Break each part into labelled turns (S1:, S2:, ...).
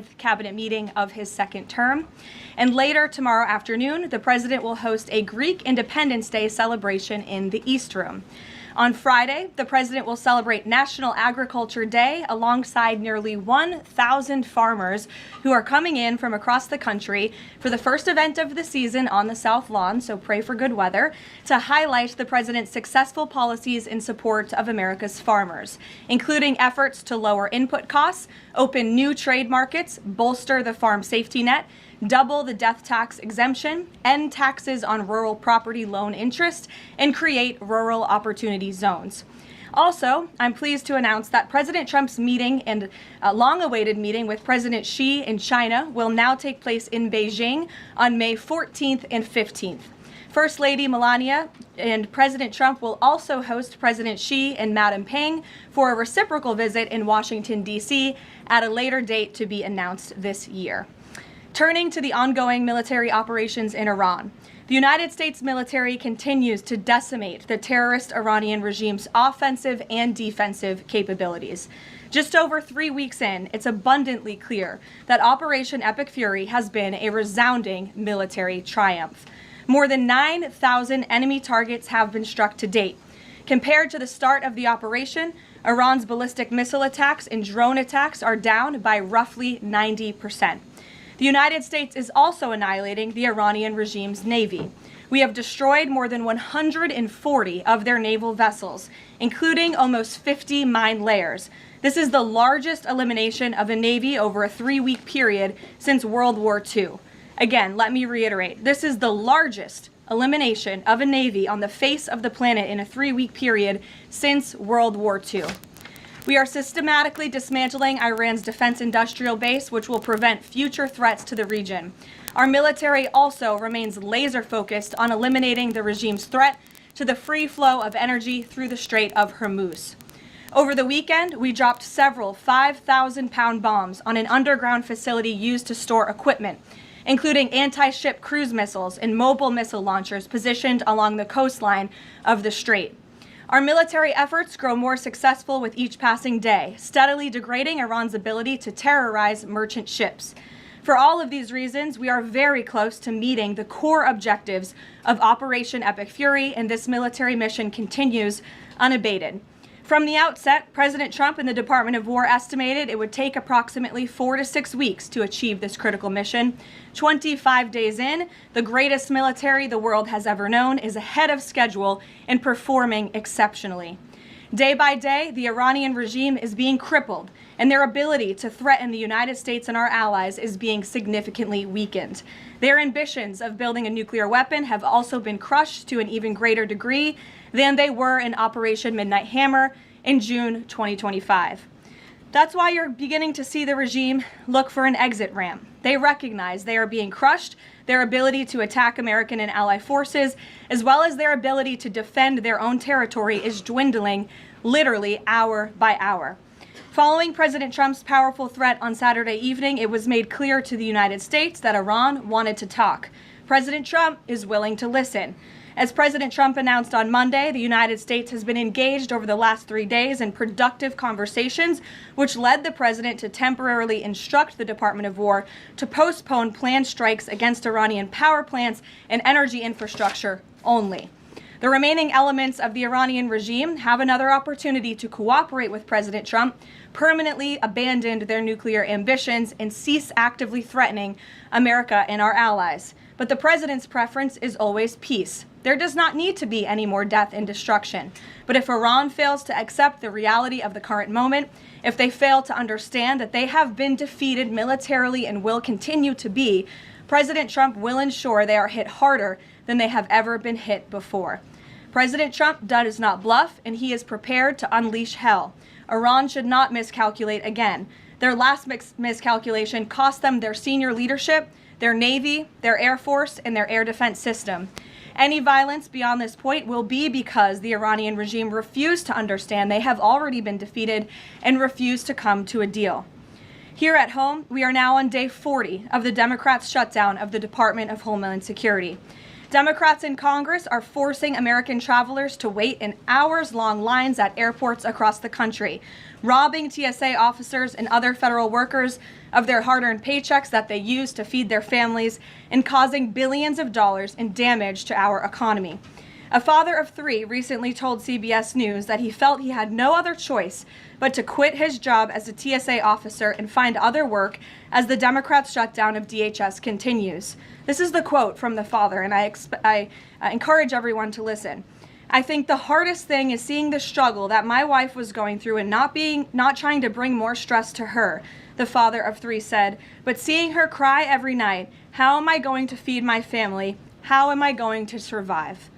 S1: cabinet meeting of his second term. And later tomorrow afternoon, the president will host a Greek Independence Day celebration in the East Room. On Friday, the president will celebrate National Agriculture Day alongside nearly 1,000 farmers who are coming in from across the country for the first event of the season on the South Lawn, so pray for good weather, to highlight the president's successful policies in support of America's farmers, including efforts to lower input costs, open new trade markets, bolster the farm safety net, double the death tax exemption, end taxes on rural property loan interest, and create rural opportunity zones. Also, I'm pleased to announce that President Trump's meeting and long-awaited meeting with President Xi in China will now take place in Beijing on May 14th and 15th. First Lady Melania and President Trump will also host President Xi and Madam Peng for a reciprocal visit in Washington, D.C. at a later date to be announced this year. Turning to the ongoing military operations in Iran, the United States military continues to decimate the terrorist Iranian regime's offensive and defensive capabilities. Just over 3 weeks in, it's abundantly clear that Operation Epic Fury has been a resounding military triumph. More than 9,000 enemy targets have been struck to date. Compared to the start of the operation, Iran's ballistic missile attacks and drone attacks are down by roughly 90%. The United States is also annihilating the Iranian regime's navy. We have destroyed more than 140 of their naval vessels, including almost 50 mine layers. This is the largest elimination of a navy over a 3-week period since World War II. Again, let me reiterate, this is the largest elimination of a navy on the face of the planet in a 3-week period since World War II. We are systematically dismantling Iran's defense industrial base, which will prevent future threats to the region. Our military also remains laser-focused on eliminating the regime's threat to the free flow of energy through the Strait of Hormuz. Over the weekend, we dropped several 5,000-pound bombs on an underground facility used to store equipment, including anti-ship cruise missiles and mobile missile launchers positioned along the coastline of the strait. Our military efforts grow more successful with each passing day, steadily degrading Iran's ability to terrorize merchant ships. For all of these reasons, we are very close to meeting the core objectives of Operation Epic Fury, and this military mission continues unabated. From the outset, President Trump and the Department of War estimated it would take approximately 4 to 6 weeks to achieve this critical mission. 25 days in, the greatest military the world has ever known is ahead of schedule and performing exceptionally. Day by day, the Iranian regime is being crippled, and their ability to threaten the United States and our allies is being significantly weakened. Their ambitions of building a nuclear weapon have also been crushed to an even greater degree than they were in Operation Midnight Hammer in June 2025. That's why you're beginning to see the regime look for an exit ramp. They recognize they are being crushed, their ability to attack American and ally forces, as well as their ability to defend their own territory is dwindling literally hour by hour. Following President Trump's powerful threat on Saturday evening, it was made clear to the United States that Iran wanted to talk. President Trump is willing to listen. As President Trump announced on Monday, the United States has been engaged over the last 3 days in productive conversations, which led the president to temporarily instruct the Department of War to postpone planned strikes against Iranian power plants and energy infrastructure only. The remaining elements of the Iranian regime have another opportunity to cooperate with President Trump, permanently abandon their nuclear ambitions, and cease actively threatening America and our allies. But the president's preference is always peace. There does not need to be any more death and destruction. But if Iran fails to accept the reality of the current moment, if they fail to understand that they have been defeated militarily and will continue to be, President Trump will ensure they are hit harder than they have ever been hit before. President Trump does not bluff, and he is prepared to unleash hell. Iran should not miscalculate again. Their last miscalculation cost them their senior leadership, their Navy, their Air Force, and their air defense system. Any violence beyond this point will be because the Iranian regime refused to understand they have already been defeated and refused to come to a deal. Here at home, we are now on day 40 of the Democrats' shutdown of the Department of Homeland Security. Democrats in Congress are forcing American travelers to wait in hours-long lines at airports across the country, robbing TSA officers and other federal workers of their hard-earned paychecks that they use to feed their families and causing billions of dollars in damage to our economy. A father of 3 recently told CBS News that he felt he had no other choice but to quit his job as a TSA officer and find other work as the Democrats' shutdown of DHS continues. This is the quote from the father, and I encourage everyone to listen. "I think the hardest thing is seeing the struggle that my wife was going through and not trying to bring more stress to her," the father of 3 said, "but seeing her cry every night, how am I going to feed my family? How am I going to survive?"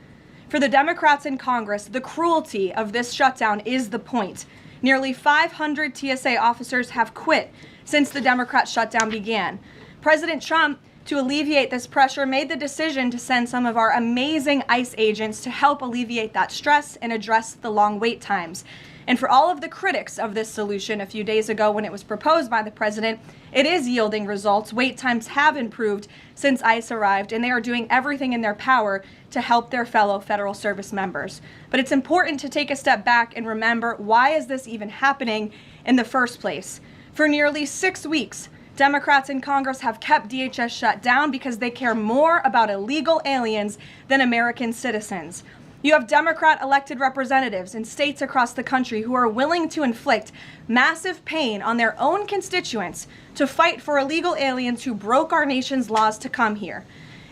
S1: For the Democrats in Congress, the cruelty of this shutdown is the point. Nearly 500 TSA officers have quit since the Democrat shutdown began. President Trump, to alleviate this pressure, made the decision to send some of our amazing ICE agents to help alleviate that stress and address the long wait times. And for all of the critics of this solution a few days ago when it was proposed by the president, it is yielding results. Wait times have improved since ICE arrived, and they are doing everything in their power to help their fellow federal service members. But it's important to take a step back and remember, why is this even happening in the first place? For nearly 6 weeks, Democrats in Congress have kept DHS shut down because they care more about illegal aliens than American citizens. You have Democrat elected representatives in states across the country who are willing to inflict massive pain on their own constituents to fight for illegal aliens who broke our nation's laws to come here.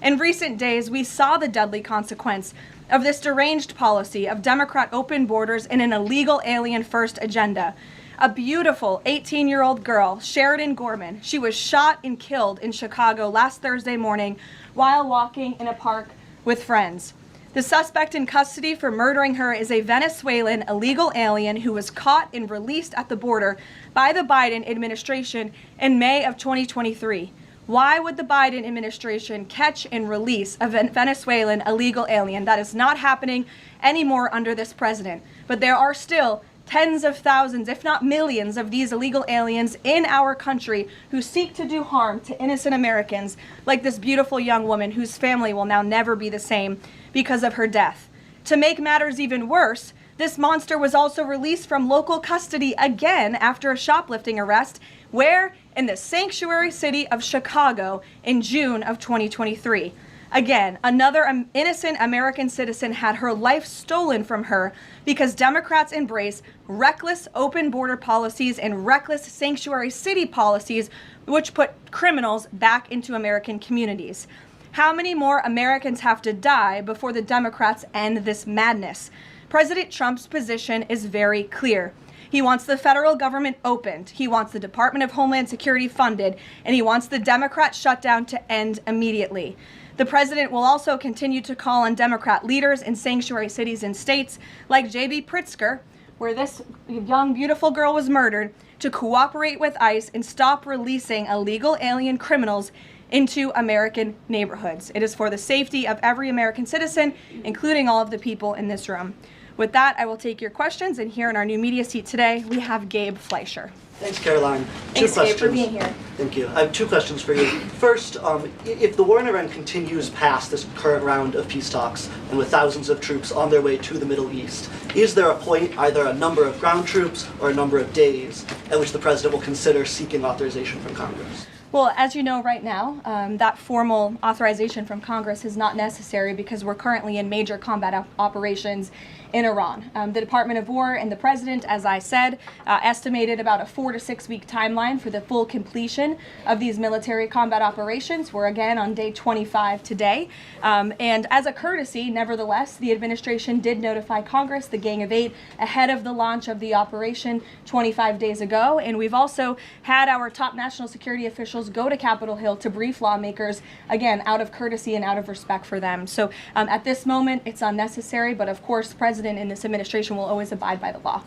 S1: In recent days, we saw the deadly consequence of this deranged policy of Democrat open borders and an illegal alien-first agenda. A beautiful 18-year-old girl, Sheridan Gorman, she was shot and killed in Chicago last Thursday morning while walking in a park with friends. The suspect in custody for murdering her is a Venezuelan illegal alien who was caught and released at the border by the Biden administration in May of 2023. Why would the Biden administration catch and release a Venezuelan illegal alien? That is not happening anymore under this president. But there are still tens of thousands, if not millions, of these illegal aliens in our country who seek to do harm to innocent Americans, like this beautiful young woman whose family will now never be the same because of her death. To make matters even worse, this monster was also released from local custody again after a shoplifting arrest, where? In the sanctuary city of Chicago in June of 2023. Again, another innocent American citizen had her life stolen from her because Democrats embrace reckless open border policies and reckless sanctuary city policies, which put criminals back into American communities. How many more Americans have to die before the Democrats end this madness? President Trump's position is very clear. He wants the federal government opened, he wants the Department of Homeland Security funded, and he wants the Democrat shutdown to end immediately. The president will also continue to call on Democrat leaders in sanctuary cities and states like J.B. Pritzker, where this young, beautiful girl was murdered, to cooperate with ICE and stop releasing illegal alien criminals into American neighborhoods. It is for the safety of every American citizen, including all of the people in this room. With that, I will take your questions, and here in our new media seat today, we have Gabe Fleischer.
S2: Thanks, Karoline.
S1: Thanks, Gabe, for being here.
S2: Thank you. I have 2 questions for you. First, if the war in Iran continues past this current round of peace talks, and with thousands of troops on their way to the Middle East, is there a point, either a number of ground troops or a number of days, at which the president will consider seeking authorization from Congress?
S1: Well, as you know right now, that formal authorization from Congress is not necessary because we're currently in major combat operations in Iran. The Department of War and the President, as I said, estimated about a 4 to 6 week timeline for the full completion of these military combat operations. We're again on day 25 today. And as a courtesy, nevertheless, the administration did notify Congress, the Gang of 8, ahead of the launch of the operation 25 days ago. And we've also had our top national security officials go to Capitol Hill to brief lawmakers, again, out of courtesy and out of respect for them. So at this moment, it's unnecessary, but of course, the President and this administration will always abide by the law.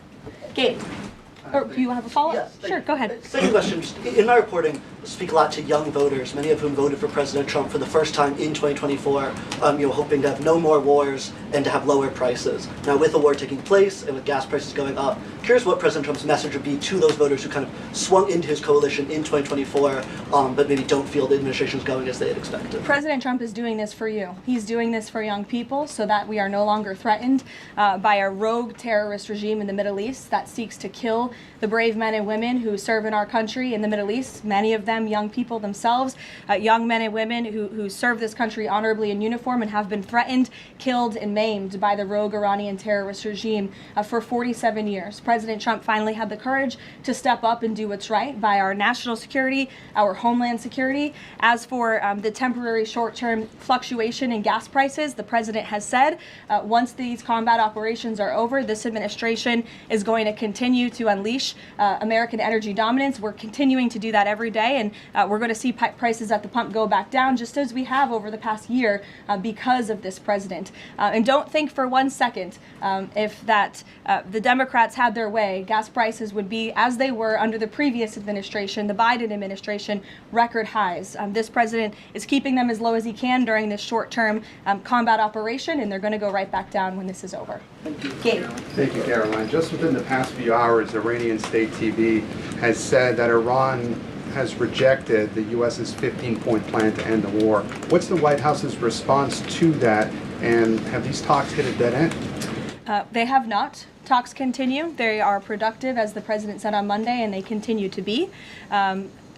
S1: Gabe, or do you have a follow-up?
S2: Yes,
S1: sure, go ahead.
S2: Second question. In my reporting, I speak a lot to young voters, many of whom voted for President Trump for the first time in 2024, hoping to have no more wars and to have lower prices. Now, with the war taking place and with gas prices going up, curious what President Trump's message would be to those voters who kind of swung into his coalition in 2024, but maybe don't feel the administration's going as they had expected.
S1: President Trump is doing this for you. He's doing this for young people so that we are no longer threatened by a rogue terrorist regime in the Middle East that seeks to kill the brave men and women who serve in our country in the Middle East, many of them young people themselves, young men and women who serve this country honorably in uniform and have been threatened, killed, and maimed by the rogue Iranian terrorist regime for 47 years. President Trump finally had the courage to step up and do what's right by our national security, our homeland security. As for the temporary short-term fluctuation in gas prices, the president has said once these combat operations are over, this administration is going to continue to unleash American energy dominance. We're continuing to do that every day, and we're going to see prices at the pump go back down, just as we have over the past year because of this president. And don't think for 1 second if the Democrats had their way, gas prices would be as they were under the previous administration, the Biden administration, record highs. This president is keeping them as low as he can during this short-term combat operation, and they're going to go right back down when this is over.
S2: Thank you.
S1: Gabe.
S3: Thank you, Karoline. Just within the past few hours, Iranian state TV has said that Iran has rejected the U.S.'s 15-point plan to end the war. What's the White House's response to that, and have these talks hit a dead end?
S1: They have not. Talks continue. They are productive, as the president said on Monday, and they continue to be.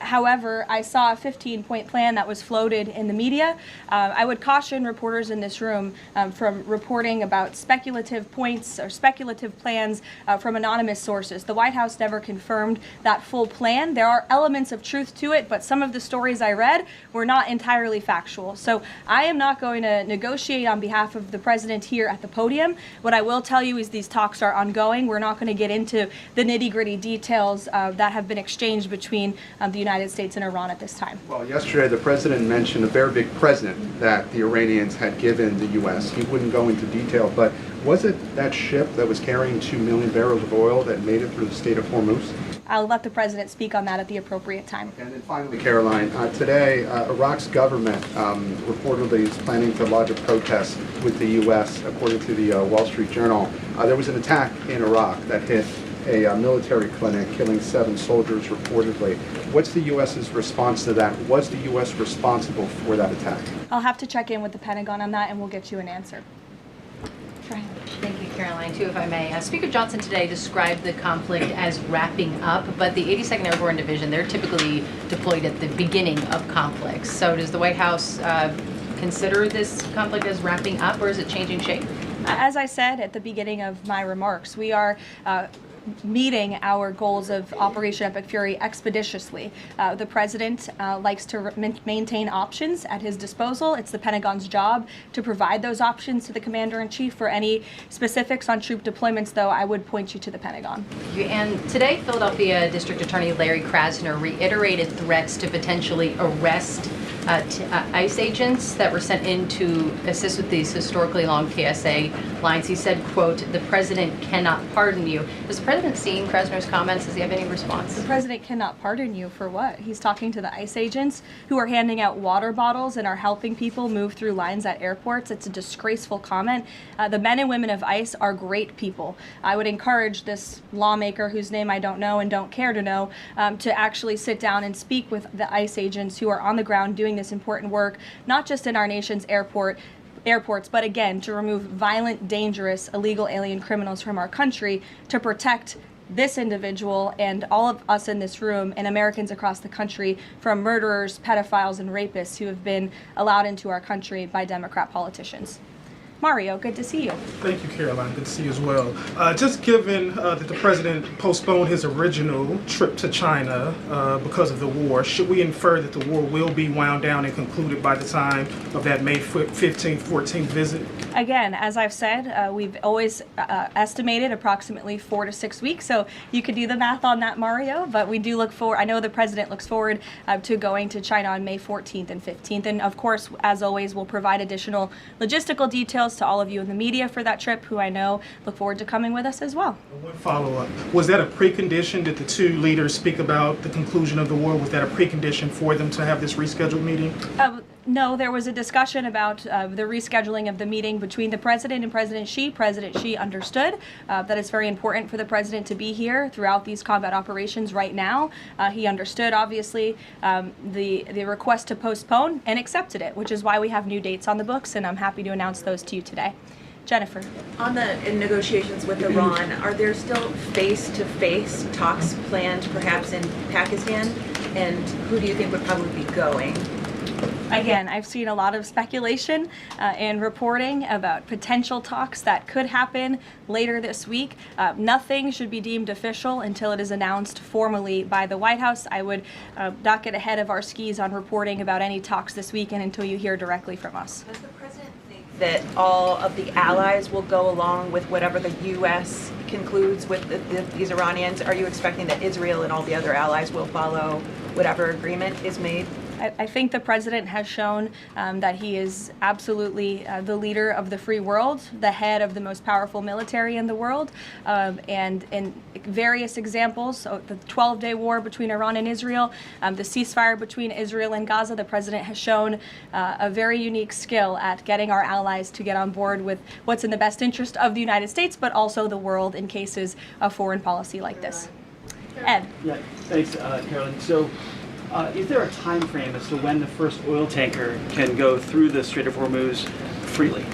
S1: However, I saw a 15-point plan that was floated in the media. I would caution reporters in this room from reporting about speculative points or speculative plans from anonymous sources. The White House never confirmed that full plan. There are elements of truth to it, but some of the stories I read were not entirely factual. So I am not going to negotiate on behalf of the president here at the podium. What I will tell you is these talks are ongoing. We're not going to get into the nitty-gritty details that have been exchanged between the United States and Iran at this time.
S3: Well, yesterday the president mentioned a very big present that the Iranians had given the U.S. He wouldn't go into detail, but was it that ship that was carrying 2 million barrels of oil that made it through the Strait of Hormuz?
S1: I'll let the president speak on that at the appropriate time.
S3: And then finally, Karoline, today Iraq's government reportedly is planning to lodge a protest with the U.S. According to the Wall Street Journal. There was an attack in Iraq that hit a military clinic, killing 7 soldiers reportedly. What's the U.S.'s response to that? Was the U.S. responsible for that attack?
S1: I'll have to check in with the Pentagon on that, and we'll get you an answer. Brian.
S4: Thank you, Karoline. Too, if I may. Speaker Johnson today described the conflict as wrapping up, but the 82nd Airborne Division, they're typically deployed at the beginning of conflicts. So does the White House consider this conflict as wrapping up, or is it changing shape?
S1: As I said at the beginning of my remarks, we are meeting our goals of Operation Epic Fury expeditiously. The president likes to maintain options at his disposal. It's the Pentagon's job to provide those options to the commander-in-chief. For any specifics on troop deployments, though, I would point you to the Pentagon.
S4: And today, Philadelphia District Attorney Larry Krasner reiterated threats to potentially arrest ICE agents that were sent in to assist with these historically long TSA lines. He said, quote, "The president cannot pardon you." Has the president seen Krasner's comments? Does he have any response?
S1: The president cannot pardon you for what? He's talking to the ICE agents who are handing out water bottles and are helping people move through lines at airports. It's a disgraceful comment. The men and women of ICE are great people. I would encourage this lawmaker, whose name I don't know and don't care to know, to actually sit down and speak with the ICE agents who are on the ground doing this important work, not just in our nation's airports, but again, to remove violent, dangerous, illegal alien criminals from our country, to protect this individual and all of us in this room and Americans across the country from murderers, pedophiles, and rapists who have been allowed into our country by Democrat politicians. Mario, good to see you.
S5: Thank you, Caroline. Good to see you as well. Just given that the president postponed his original trip to China because of the war, should we infer that the war will be wound down and concluded by the time of that May 15th, 14th visit?
S1: Again, as I've said, we've always estimated approximately 4 to 6 weeks, so you could do the math on that, Mario, but we do look forward, I know the president looks forward to going to China on May 14th and 15th, and of course, as always, we'll provide additional logistical details to all of you in the media for that trip, who I know look forward to coming with us as well.
S5: One follow-up. Was that a precondition? Did the two leaders speak about the conclusion of the war? Was that a precondition for them to have this rescheduled meeting?
S1: No, there was a discussion about the rescheduling of the meeting between the president and President Xi. President Xi understood that it's very important for the president to be here throughout these combat operations right now. He understood, obviously, the request to postpone and accepted it, which is why we have new dates on the books, and I'm happy to announce those to you today. Jennifer.
S6: In negotiations with Iran, are there still face-to-face talks planned perhaps in Pakistan? And who do you think would probably be going?
S1: Again, I've seen a lot of speculation and reporting about potential talks that could happen later this week. Nothing should be deemed official until it is announced formally by the White House. I would not get ahead of our skis on reporting about any talks this weekend until you hear directly from us.
S6: Does the president think that all of the allies will go along with whatever the U.S. concludes with these Iranians? Are you expecting that Israel and all the other allies will follow whatever agreement is made?
S1: I think the president has shown that he is absolutely the leader of the free world, the head of the most powerful military in the world, and in various examples, so the 12-day war between Iran and Israel, the ceasefire between Israel and Gaza, the president has shown a very unique skill at getting our allies to get on board with what's in the best interest of the United States, but also the world in cases of foreign policy like this. Ed.
S7: Yeah, thanks, Caroline. So, is there a time frame as to when the first oil tanker can go through the Strait of Hormuz freely?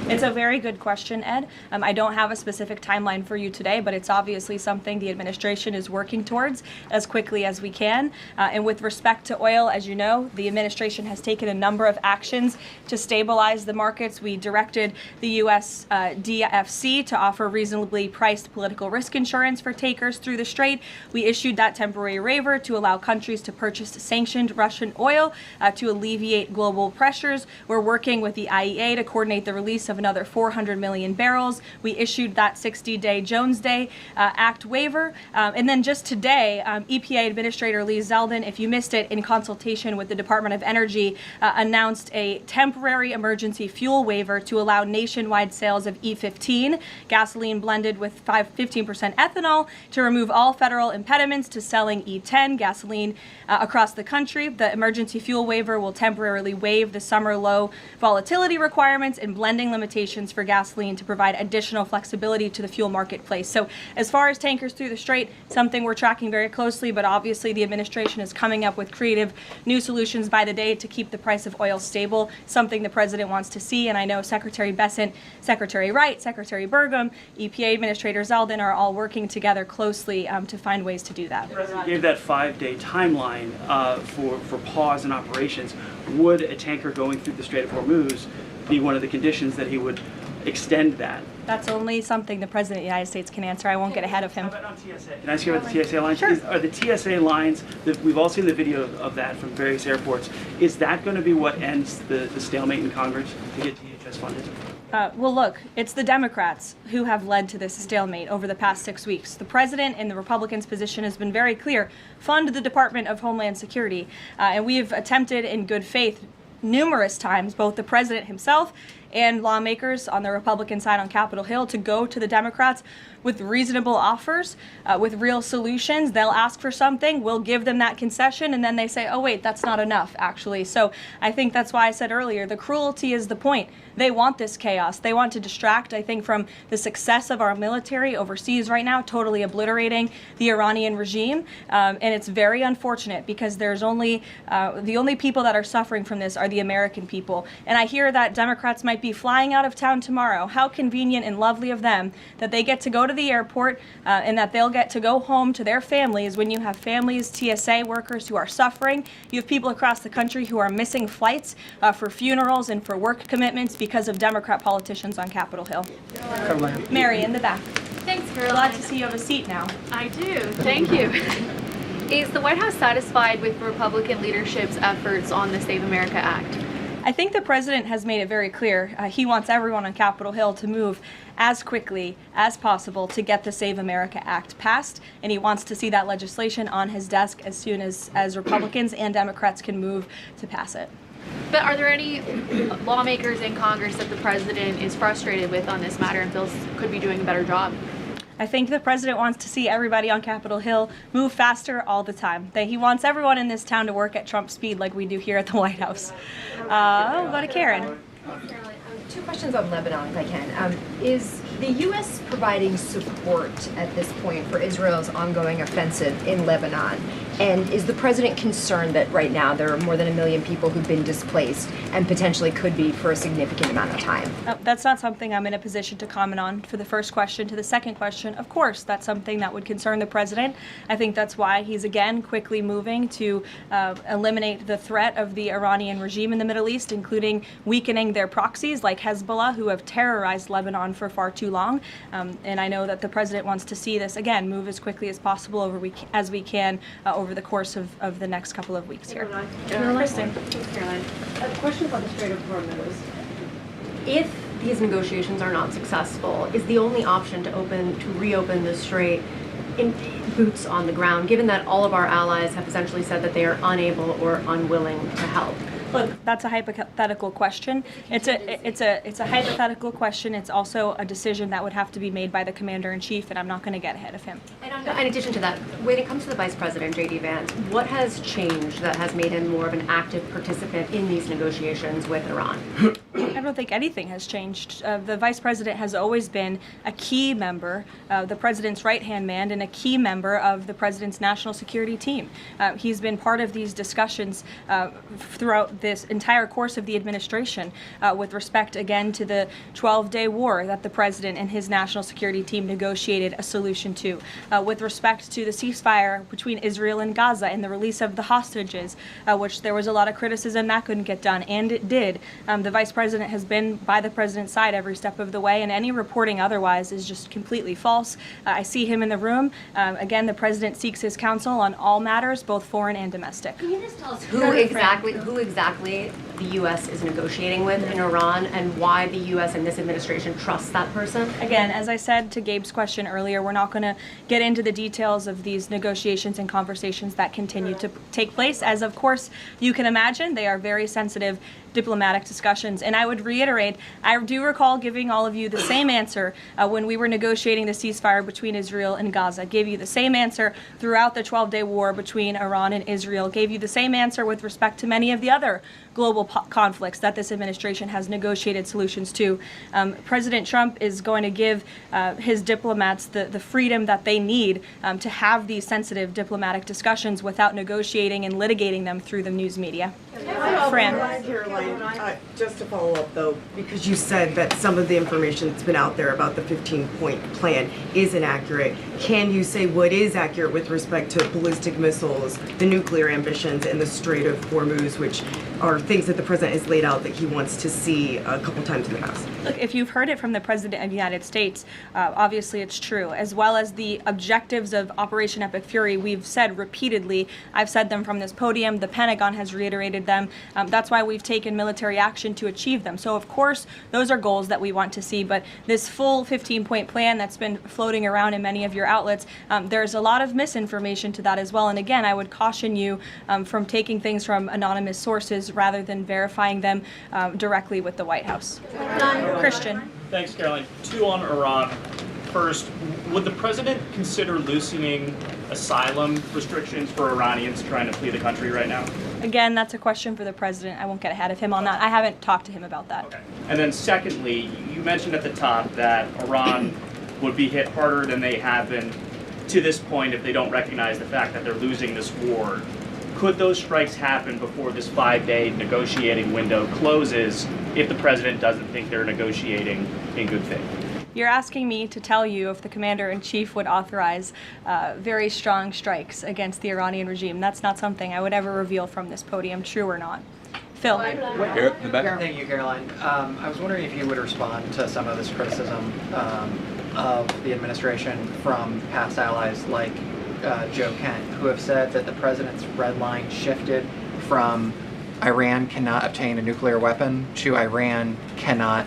S1: It's a very good question, Ed. I don't have a specific timeline for you today, but it's obviously something the administration is working towards as quickly as we can. And with respect to oil, as you know, the administration has taken a number of actions to stabilize the markets. We directed the U.S. DFC to offer reasonably priced political risk insurance for takers through the strait. We issued that temporary waiver to allow countries to purchase sanctioned Russian oil to alleviate global pressures. We're working with the IEA to coordinate the release of another 400 million barrels. We issued that 60-day Jones Day Act waiver. And then just today, EPA Administrator Lee Zeldin, if you missed it, in consultation with the Department of Energy, announced a temporary emergency fuel waiver to allow nationwide sales of E15, gasoline blended with 15% ethanol, to remove all federal impediments to selling E10 gasoline across the country. The emergency fuel waiver will temporarily waive the summer low volatility requirements and blending limitations for gasoline to provide additional flexibility to the fuel marketplace. So as far as tankers through the strait, something we're tracking very closely, but obviously the administration is coming up with creative new solutions by the day to keep the price of oil stable, something the president wants to see. And I know Secretary Bessent, Secretary Wright, Secretary Burgum, EPA Administrator Zeldin are all working together closely to find ways to do that.
S7: The president gave that 5-day timeline for pause in operations. Would a tanker going through the Strait of Hormuz be one of the conditions that he would extend that?
S1: That's only something the President of the United States can answer. I won't get ahead of him.
S7: How about on TSA? Can I ask you about the TSA lines?
S1: Sure.
S7: Are the TSA lines, we've all seen the video of that from various airports, is that going to be what ends the stalemate in Congress to get DHS funded?
S1: Well, look, it's the Democrats who have led to this stalemate over the past 6 weeks. The president and the Republicans' position has been very clear. Fund the Department of Homeland Security. And we have attempted in good faith numerous times, both the president himself and lawmakers on the Republican side on Capitol Hill, to go to the Democrats with reasonable offers, with real solutions. They'll ask for something, we'll give them that concession, and then they say, oh wait, that's not enough, actually. So I think that's why I said earlier, the cruelty is the point. They want this chaos. They want to distract, I think, from the success of our military overseas right now, totally obliterating the Iranian regime. And it's very unfortunate because there's only, the only people that are suffering from this are the American people. And I hear that Democrats might be flying out of town tomorrow. How convenient and lovely of them that they get to go to the airport and that they'll get to go home to their families when you have families, TSA workers who are suffering. You have people across the country who are missing flights for funerals and for work commitments because of Democrat politicians on Capitol Hill.
S7: Karoline.
S1: Mary, in the back.
S8: Thanks, Caroline.
S1: Glad to see you have a seat now.
S8: I do. Thank you. Is the White House satisfied with Republican leadership's efforts on the Save America Act?
S1: I think the president has made it very clear he wants everyone on Capitol Hill to move as quickly as possible to get the Save America Act passed, and he wants to see that legislation on his desk as soon as Republicans and Democrats can move to pass it.
S8: But are there any lawmakers in Congress that the president is frustrated with on this matter and feels could be doing a better job?
S1: I think the president wants to see everybody on Capitol Hill move faster all the time. That he wants everyone in this town to work at Trump speed like we do here at the White House. We'll go to Karen.
S9: Caroline, 2 questions on Lebanon, if I can. Is the U.S. providing support at this point for Israel's ongoing offensive in Lebanon? And is the president concerned that right now there are more than 1 million people who've been displaced and potentially could be for a significant amount of time?
S1: That's not something I'm in a position to comment on. For the first question, to the second question, of course, that's something that would concern the president. I think that's why he's again quickly moving to eliminate the threat of the Iranian regime in the Middle East, including weakening their proxies like Hezbollah, who have terrorized Lebanon for far too long. And I know that the president wants to see this again move as quickly as possible as we can over the course of the next couple of weeks here. Kristen.
S10: Caroline. A question about the Strait of Hormuz. If these negotiations are not successful, is the only option to reopen the strait in boots on the ground, given that all of our allies have essentially said that they are unable or unwilling to help?
S1: Look, that's a hypothetical question. It's a hypothetical question. It's also a decision that would have to be made by the commander-in-chief, and I'm not going to get ahead of him.
S10: And in addition to that, when it comes to the Vice President, J.D. Vance, what has changed that has made him more of an active participant in these negotiations with Iran?
S1: I don't think anything has changed. The Vice President has always been a key member, the President's right-hand man, and a key member of the President's national security team. He's been part of these discussions throughout this entire course of the administration with respect, again, to the 12-day war that the President and his national security team negotiated a solution to, with respect to the ceasefire between Israel and Gaza and the release of the hostages, which there was a lot of criticism that couldn't get done, and it did. The Vice President has been by the President's side every step of the way, and any reporting otherwise is just completely false. I see him in the room. Again, the President seeks his counsel on all matters, both foreign and domestic.
S10: Can you just tell us who exactly the U.S. is negotiating with in Iran, and why the U.S. and this administration trusts that person?
S1: Again, as I said to Gabe's question earlier, we're not going to get into the details of these negotiations and conversations that continue to take place, as of course you can imagine. They are very sensitive diplomatic discussions. And I would reiterate, I do recall giving all of you the same answer when we were negotiating the ceasefire between Israel and Gaza. Gave you the same answer throughout the 12-day war between Iran and Israel. Gave you the same answer with respect to many of the other global conflicts that this administration has negotiated solutions to. President Trump is going to give his diplomats the freedom that they need to have these sensitive diplomatic discussions without negotiating and litigating them through the news media. Fran.
S11: Caroline, just to follow up though, because you said that some of the information that's been out there about the 15-point plan is inaccurate, can you say what is accurate with respect to ballistic missiles, the nuclear ambitions, and the Strait of Hormuz, which are things that the president has laid out that he wants to see a couple times in the past?
S1: Look, if you've heard it from the President of the United States, obviously it's true, as well as the objectives of Operation Epic Fury. We've said repeatedly, I've said them from this podium, the Pentagon has reiterated them. That's why we've taken military action to achieve them. So of course, those are goals that we want to see, but this full 15-point plan that's been floating around in many of your outlets, there's a lot of misinformation to that as well. And again, I would caution you from taking things from anonymous sources rather than verifying them directly with the White House. Christian.
S12: Thanks, Caroline. 2 on Iran. First, would the president consider loosening asylum restrictions for Iranians trying to flee the country right now?
S1: Again, that's a question for the president. I won't get ahead of him on that. I haven't talked to him about that.
S12: Okay. And then secondly, you mentioned at the top that Iran would be hit harder than they have been to this point if they don't recognize the fact that they're losing this war. Could those strikes happen before this 5-day negotiating window closes if the president doesn't think they're negotiating in good faith?
S1: You're asking me to tell you if the commander-in-chief would authorize very strong strikes against the Iranian regime. That's not something I would ever reveal from this podium, true or not. Phil.
S13: Here, in the back. Thank you, Caroline. I was wondering if you would respond to some of this criticism of the administration from past allies like Joe Kent, who have said that the president's red line shifted from Iran cannot obtain a nuclear weapon to Iran cannot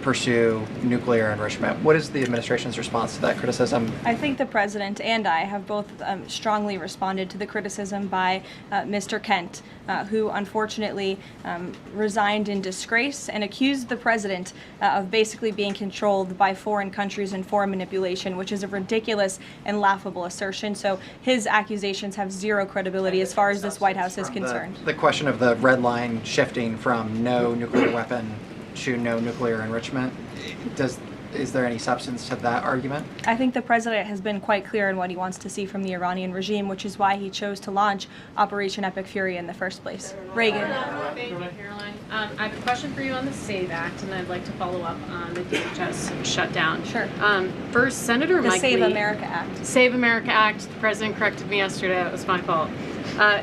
S13: pursue nuclear enrichment. What is the administration's response to that criticism?
S1: I think the president and I have both strongly responded to the criticism by Mr. Kent, who unfortunately resigned in disgrace and accused the president of basically being controlled by foreign countries and foreign manipulation, which is a ridiculous and laughable assertion. So his accusations have zero credibility as far as this White House is concerned.
S13: The question of the red line shifting from no nuclear weapon to no nuclear enrichment, does is there any substance to that argument?
S1: I think the president has been quite clear in what he wants to see from the Iranian regime, which is why he chose to launch Operation Epic Fury in the first place. Reagan.
S14: Thank you, Caroline. I have a question for you on the SAVE Act, and I'd like to follow up on the DHS shutdown.
S1: Sure.
S14: First, Senator
S1: The
S14: Mike
S1: Save
S14: Lee.
S1: America Act.
S14: Save America Act. The president corrected me yesterday. That was my fault.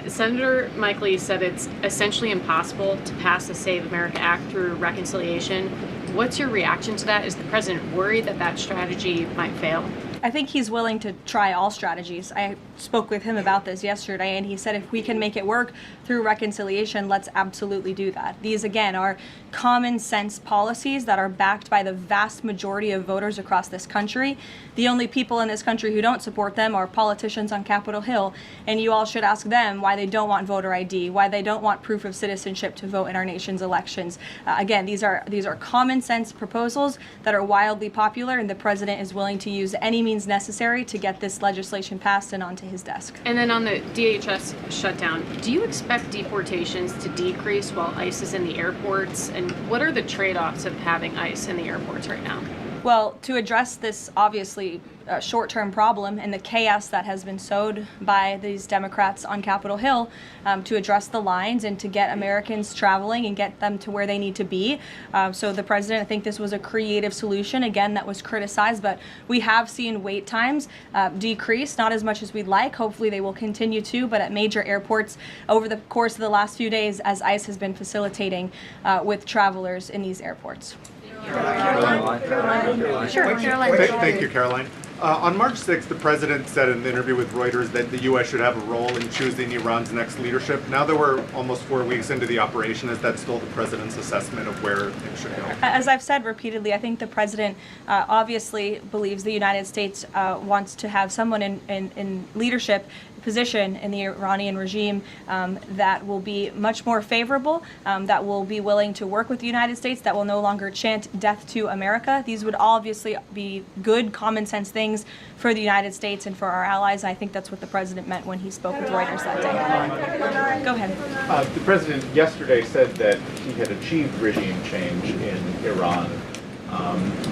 S14: Senator Mike Lee said it's essentially impossible to pass the Save America Act through reconciliation. What's your reaction to that? Is the president worried that that strategy might fail?
S1: I think he's willing to try all strategies. I spoke with him about this yesterday, and he said if we can make it work through reconciliation, let's absolutely do that. These, again, are common sense policies that are backed by the vast majority of voters across this country. The only people in this country who don't support them are politicians on Capitol Hill, and you all should ask them why they don't want voter ID, why they don't want proof of citizenship to vote in our nation's elections. Again, these are common sense proposals that are wildly popular, and the president is willing to use any means necessary to get this legislation passed and onto his desk.
S14: And then on the DHS shutdown, do you expect deportations to decrease while ICE is in the airports? And what are the trade-offs of having ICE in the airports right now?
S1: Well, to address this obviously short-term problem and the chaos that has been sowed by these Democrats on Capitol Hill, to address the lines and to get Americans traveling and get them to where they need to be. So the president, I think this was a creative solution, again, that was criticized, but we have seen wait times decrease, not as much as we'd like. Hopefully they will continue to, but at major airports over the course of the last few days as ICE has been facilitating with travelers in these airports.
S3: Sure, Caroline. Thank you, Caroline. On March 6th, the president said in an interview with Reuters that the U.S. should have a role in choosing Iran's next leadership. Now that we're almost 4 weeks into the operation, is that still the president's assessment of where things should go?
S1: As I've said repeatedly, I think the president obviously believes the United States wants to have someone in leadership position in the Iranian regime that will be much more favorable, that will be willing to work with the United States, that will no longer chant death to America. These would obviously be good common sense things for the United States and for our allies. I think that's what the president meant when he spoke with Reuters that day. Go ahead.
S15: The president yesterday said that he had achieved regime change in Iran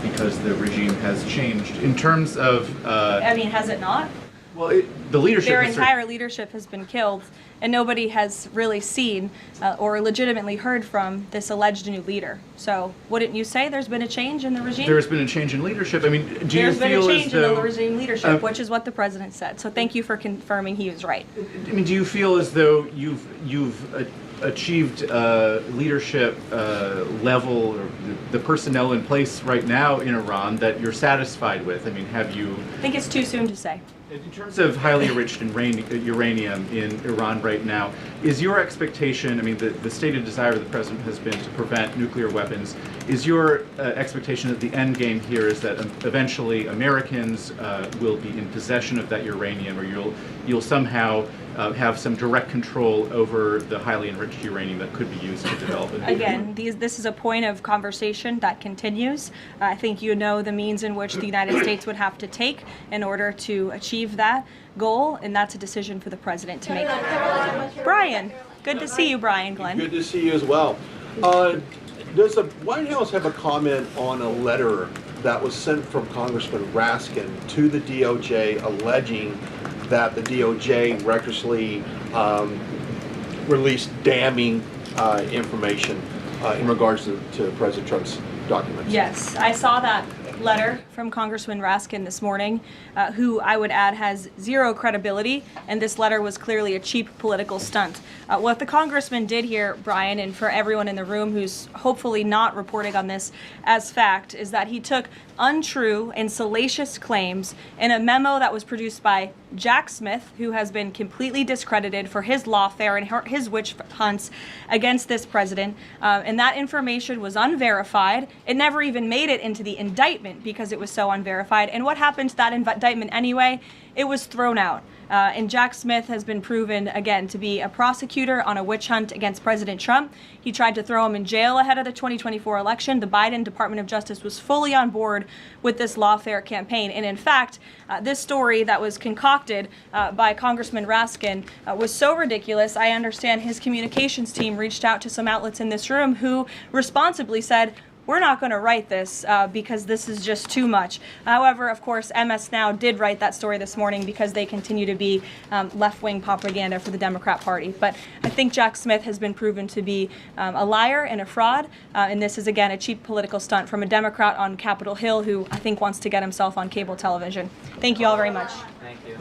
S15: because the regime has changed. In terms of...
S1: I mean, has it not?
S15: Well, the leadership...
S1: Their entire leadership has been killed, and nobody has really seen or legitimately heard from this alleged new leader. So wouldn't you say there's been a change in the regime?
S15: There's been a change in leadership. I mean, do you feel as though...
S1: There's been a change in the regime leadership, which is what the president said. So thank you for confirming he was right.
S15: I mean, do you feel as though you've achieved leadership level, or the personnel in place right now in Iran that you're satisfied with? I mean, have you...
S1: I think it's too soon to say.
S15: In terms of highly enriched uranium in Iran right now, is your expectation, I mean, the stated desire of the president has been to prevent nuclear weapons. Is your expectation that the end game here is that eventually Americans will be in possession of that uranium, or you'll somehow have some direct control over the highly enriched uranium that could be used to develop it?
S1: Again, this is a point of conversation that continues. I think you know the means in which the United States would have to take in order to achieve that goal, and that's a decision for the president to make. Brian, good to see you, Brian Glenn.
S16: Good to see you as well. Does the White House have a comment on a letter that was sent from Congressman Raskin to the DOJ alleging that the DOJ recklessly released damning information in regards to President Trump's documents?
S1: Yes, I saw that letter from Congressman Raskin this morning, who I would add has zero credibility, and this letter was clearly a cheap political stunt. What the congressman did here, Brian, and for everyone in the room who's hopefully not reporting on this as fact, is that he took untrue and salacious claims in a memo that was produced by Jack Smith, who has been completely discredited for his lawfare and his witch hunts against this president, and that information was unverified. It never even made it into the indictment because it was so unverified. And what happened to that indictment anyway? It was thrown out. And Jack Smith has been proven, again, to be a prosecutor on a witch hunt against President Trump. He tried to throw him in jail ahead of the 2024 election. The Biden Department of Justice was fully on board with this lawfare campaign. And in fact, this story that was concocted by Congressman Raskin was so ridiculous, I understand his communications team reached out to some outlets in this room who responsibly said, we're not going to write this because this is just too much. However, of course, MS Now did write that story this morning because they continue to be left-wing propaganda for the Democrat Party. But I think Jack Smith has been proven to be a liar and a fraud, and this is, again, a cheap political stunt from a Democrat on Capitol Hill who I think wants to get himself on cable television. Thank you all very much.
S13: Thank you.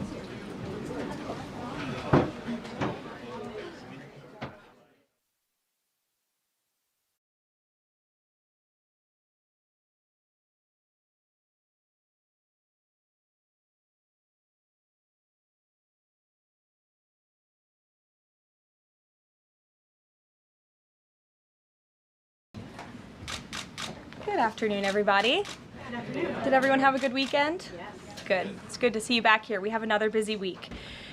S1: Good afternoon, everybody. Did everyone have a good weekend? Yes. Good. It's good to see you back here. We have another busy week.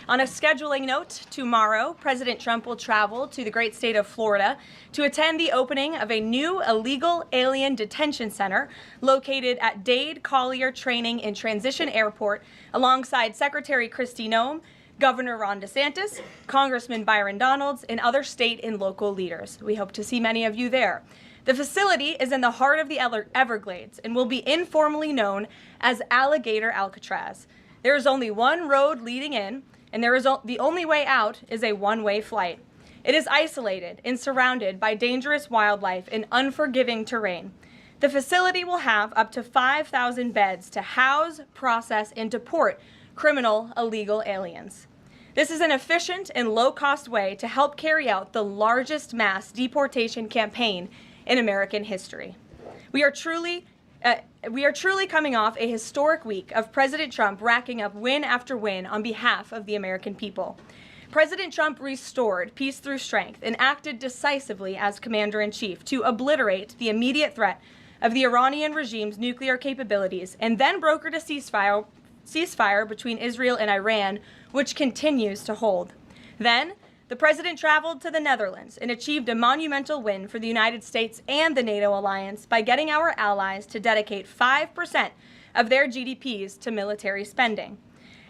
S1: On a scheduling note, tomorrow, President Trump will travel to the great state of Florida to attend the opening of a new illegal alien detention center located at Dade Collier Training and Transition Airport alongside Secretary Kristi Noem, Governor Ron DeSantis, Congressman Byron Donalds, and other state and local leaders. We hope to see many of you there. The facility is in the heart of the Everglades and will be informally known as Alligator Alcatraz. There is only one road leading in, and the only way out is a one-way flight. It is isolated and surrounded by dangerous wildlife and unforgiving terrain. The facility will have up to 5,000 beds to house, process, and deport criminal illegal aliens. This is an efficient and low-cost way to help carry out the largest mass deportation campaign in American history. We are truly coming off a historic week of President Trump racking up win after win on behalf of the American people. President Trump restored peace through strength and acted decisively as commander-in-chief to obliterate the immediate threat of the Iranian regime's nuclear capabilities and then brokered a ceasefire between Israel and Iran, which continues to hold. Then, the president traveled to the Netherlands and achieved a monumental win for the United States and the NATO alliance by getting our allies to dedicate 5% of their GDPs to military spending.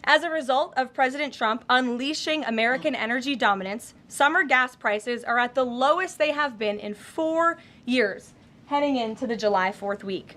S1: As a result of President Trump unleashing American energy dominance, summer gas prices are at the lowest they have been in 4 years, heading into the July 4th week.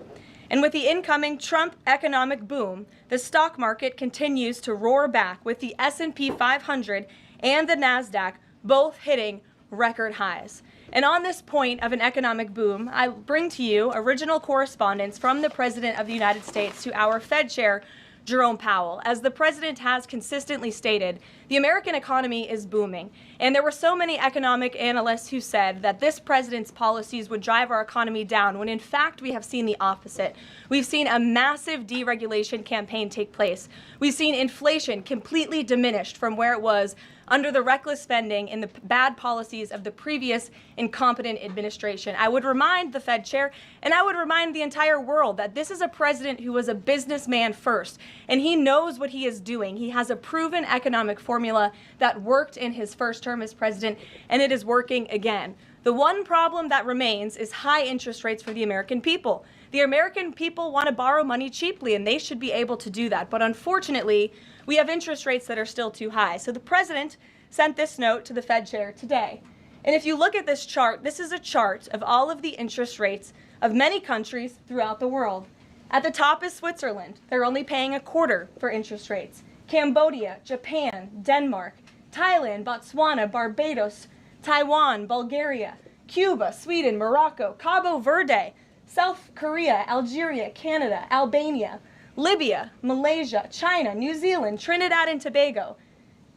S1: And with the incoming Trump economic boom, the stock market continues to roar back with the S&P 500 and the NASDAQ both hitting record highs. And on this point of an economic boom, I bring to you original correspondence from the President of the United States to our Fed Chair, Jerome Powell. As the President has consistently stated, the American economy is booming. And there were so many economic analysts who said that this president's policies would drive our economy down, when in fact we have seen the opposite. We've seen a massive deregulation campaign take place. We've seen inflation completely diminished from where it was under the reckless spending and the bad policies of the previous incompetent administration. I would remind the Fed chair, and I would remind the entire world, that this is a president who was a businessman first, and he knows what he is doing. He has a proven economic formula that worked in his first term as president, and it is working again. The one problem that remains is high interest rates for the American people. The American people want to borrow money cheaply, and they should be able to do that. But unfortunately, we have interest rates that are still too high. So the president sent this note to the Fed chair today. And if you look at this chart, this is a chart of all of the interest rates of many countries throughout the world. At the top is Switzerland. They're only paying a quarter for interest rates. Cambodia, Japan, Denmark, Thailand, Botswana, Barbados, Taiwan, Bulgaria, Cuba, Sweden, Morocco, Cabo Verde, South Korea, Algeria, Canada, Albania, Libya, Malaysia, China, New Zealand, Trinidad and Tobago,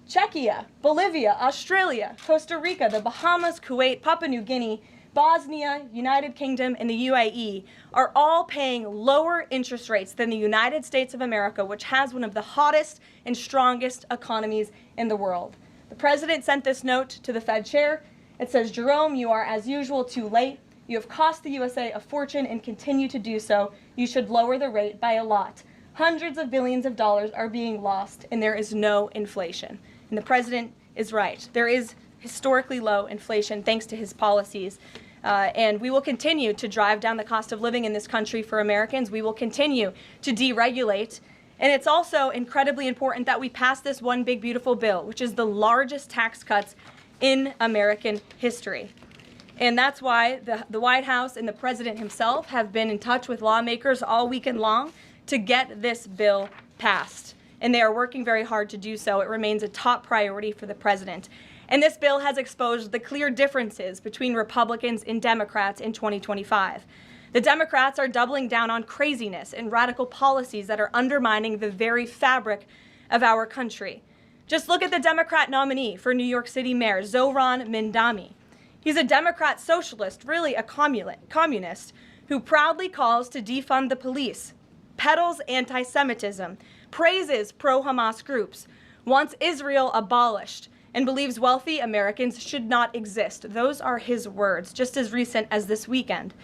S1: Czechia, Bolivia, Australia, Costa Rica, the Bahamas, Kuwait, Papua New Guinea, Bosnia, United Kingdom, and the UAE are all paying lower interest rates than the United States of America, which has one of the hottest and strongest economies in the world. The president sent this note to the Fed chair. It says, Jerome, you are as usual too late. You have cost the USA a fortune and continue to do so. You should lower the rate by a lot. Hundreds of billions of dollars are being lost, and there is no inflation. And the president is right. There is historically low inflation thanks to his policies. And we will continue to drive down the cost of living in this country for Americans. We will continue to deregulate. And it's also incredibly important that we pass this one big beautiful bill, which is the largest tax cuts in American history. And that's why the White House and the president himself have been in touch with lawmakers all weekend long to get this bill passed. And they are working very hard to do so. It remains a top priority for the president. And this bill has exposed the clear differences between Republicans and Democrats in 2025. The Democrats are doubling down on craziness and radical policies that are undermining the very fabric of our country. Just look at the Democrat nominee for New York City Mayor, Zohran Mamdani. He's a Democrat socialist, really a communist, who proudly calls to defund the police, peddles anti-Semitism, praises pro-Hamas groups, wants Israel abolished, and believes wealthy Americans should not exist. Those are his words, just as recent as this weekend.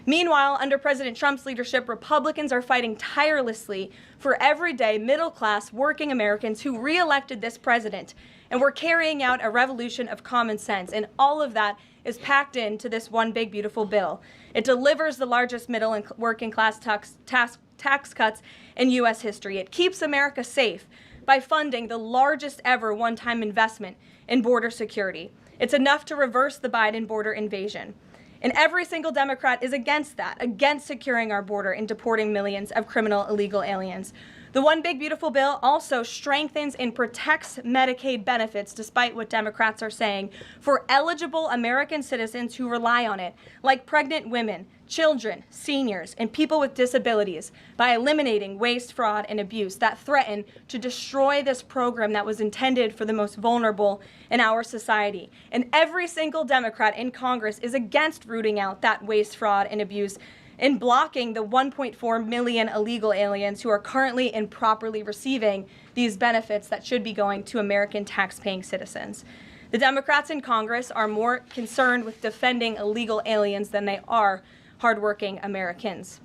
S1: Meanwhile, under President Trump's leadership, Republicans are fighting tirelessly for everyday middle-class working Americans who re-elected this president, and we're carrying out a revolution of common sense, and all of that is packed into this one big, beautiful bill. It delivers the largest middle and working class tax cuts in U.S. history. It keeps America safe by funding the largest ever one-time investment in border security. It's enough to reverse the Biden border invasion. And every single Democrat is against that, against securing our border and deporting millions of criminal illegal aliens. The One Big Beautiful Bill also strengthens and protects Medicaid benefits, despite what Democrats are saying, for eligible American citizens who rely on it, like pregnant women, children, seniors, and people with disabilities, by eliminating waste, fraud, and abuse that threaten to destroy this program that was intended for the most vulnerable in our society. And every single Democrat in Congress is against rooting out that waste, fraud, and abuse in blocking the 1.4 million illegal aliens who are currently improperly receiving these benefits that should be going to American tax-paying citizens. The Democrats in Congress are more concerned with defending illegal aliens than they are hardworking Americans.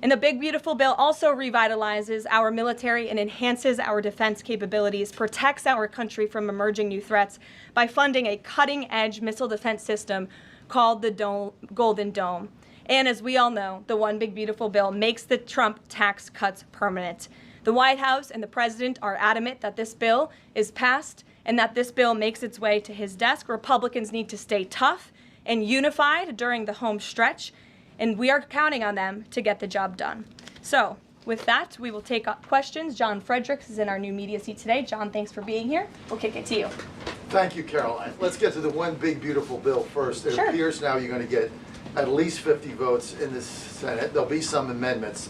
S1: And the Big Beautiful Bill also revitalizes our military and enhances our defense capabilities, protects our country from emerging new threats by funding a cutting-edge missile defense system called the Golden Dome. And as we all know, the One Big Beautiful Bill makes the Trump tax cuts permanent. The White House and the president are adamant that this bill is passed and that this bill makes its way to his desk. Republicans need to stay tough and unified during the home stretch, and we are counting on them to get the job done. So with that, we will take up questions. John Fredericks is in our new media seat today. John, thanks for being here. We'll kick it to you.
S17: Thank you, Caroline. Let's get to the One Big Beautiful Bill first. It appears now you're going to get at least 50 votes in the Senate. There'll be some amendments.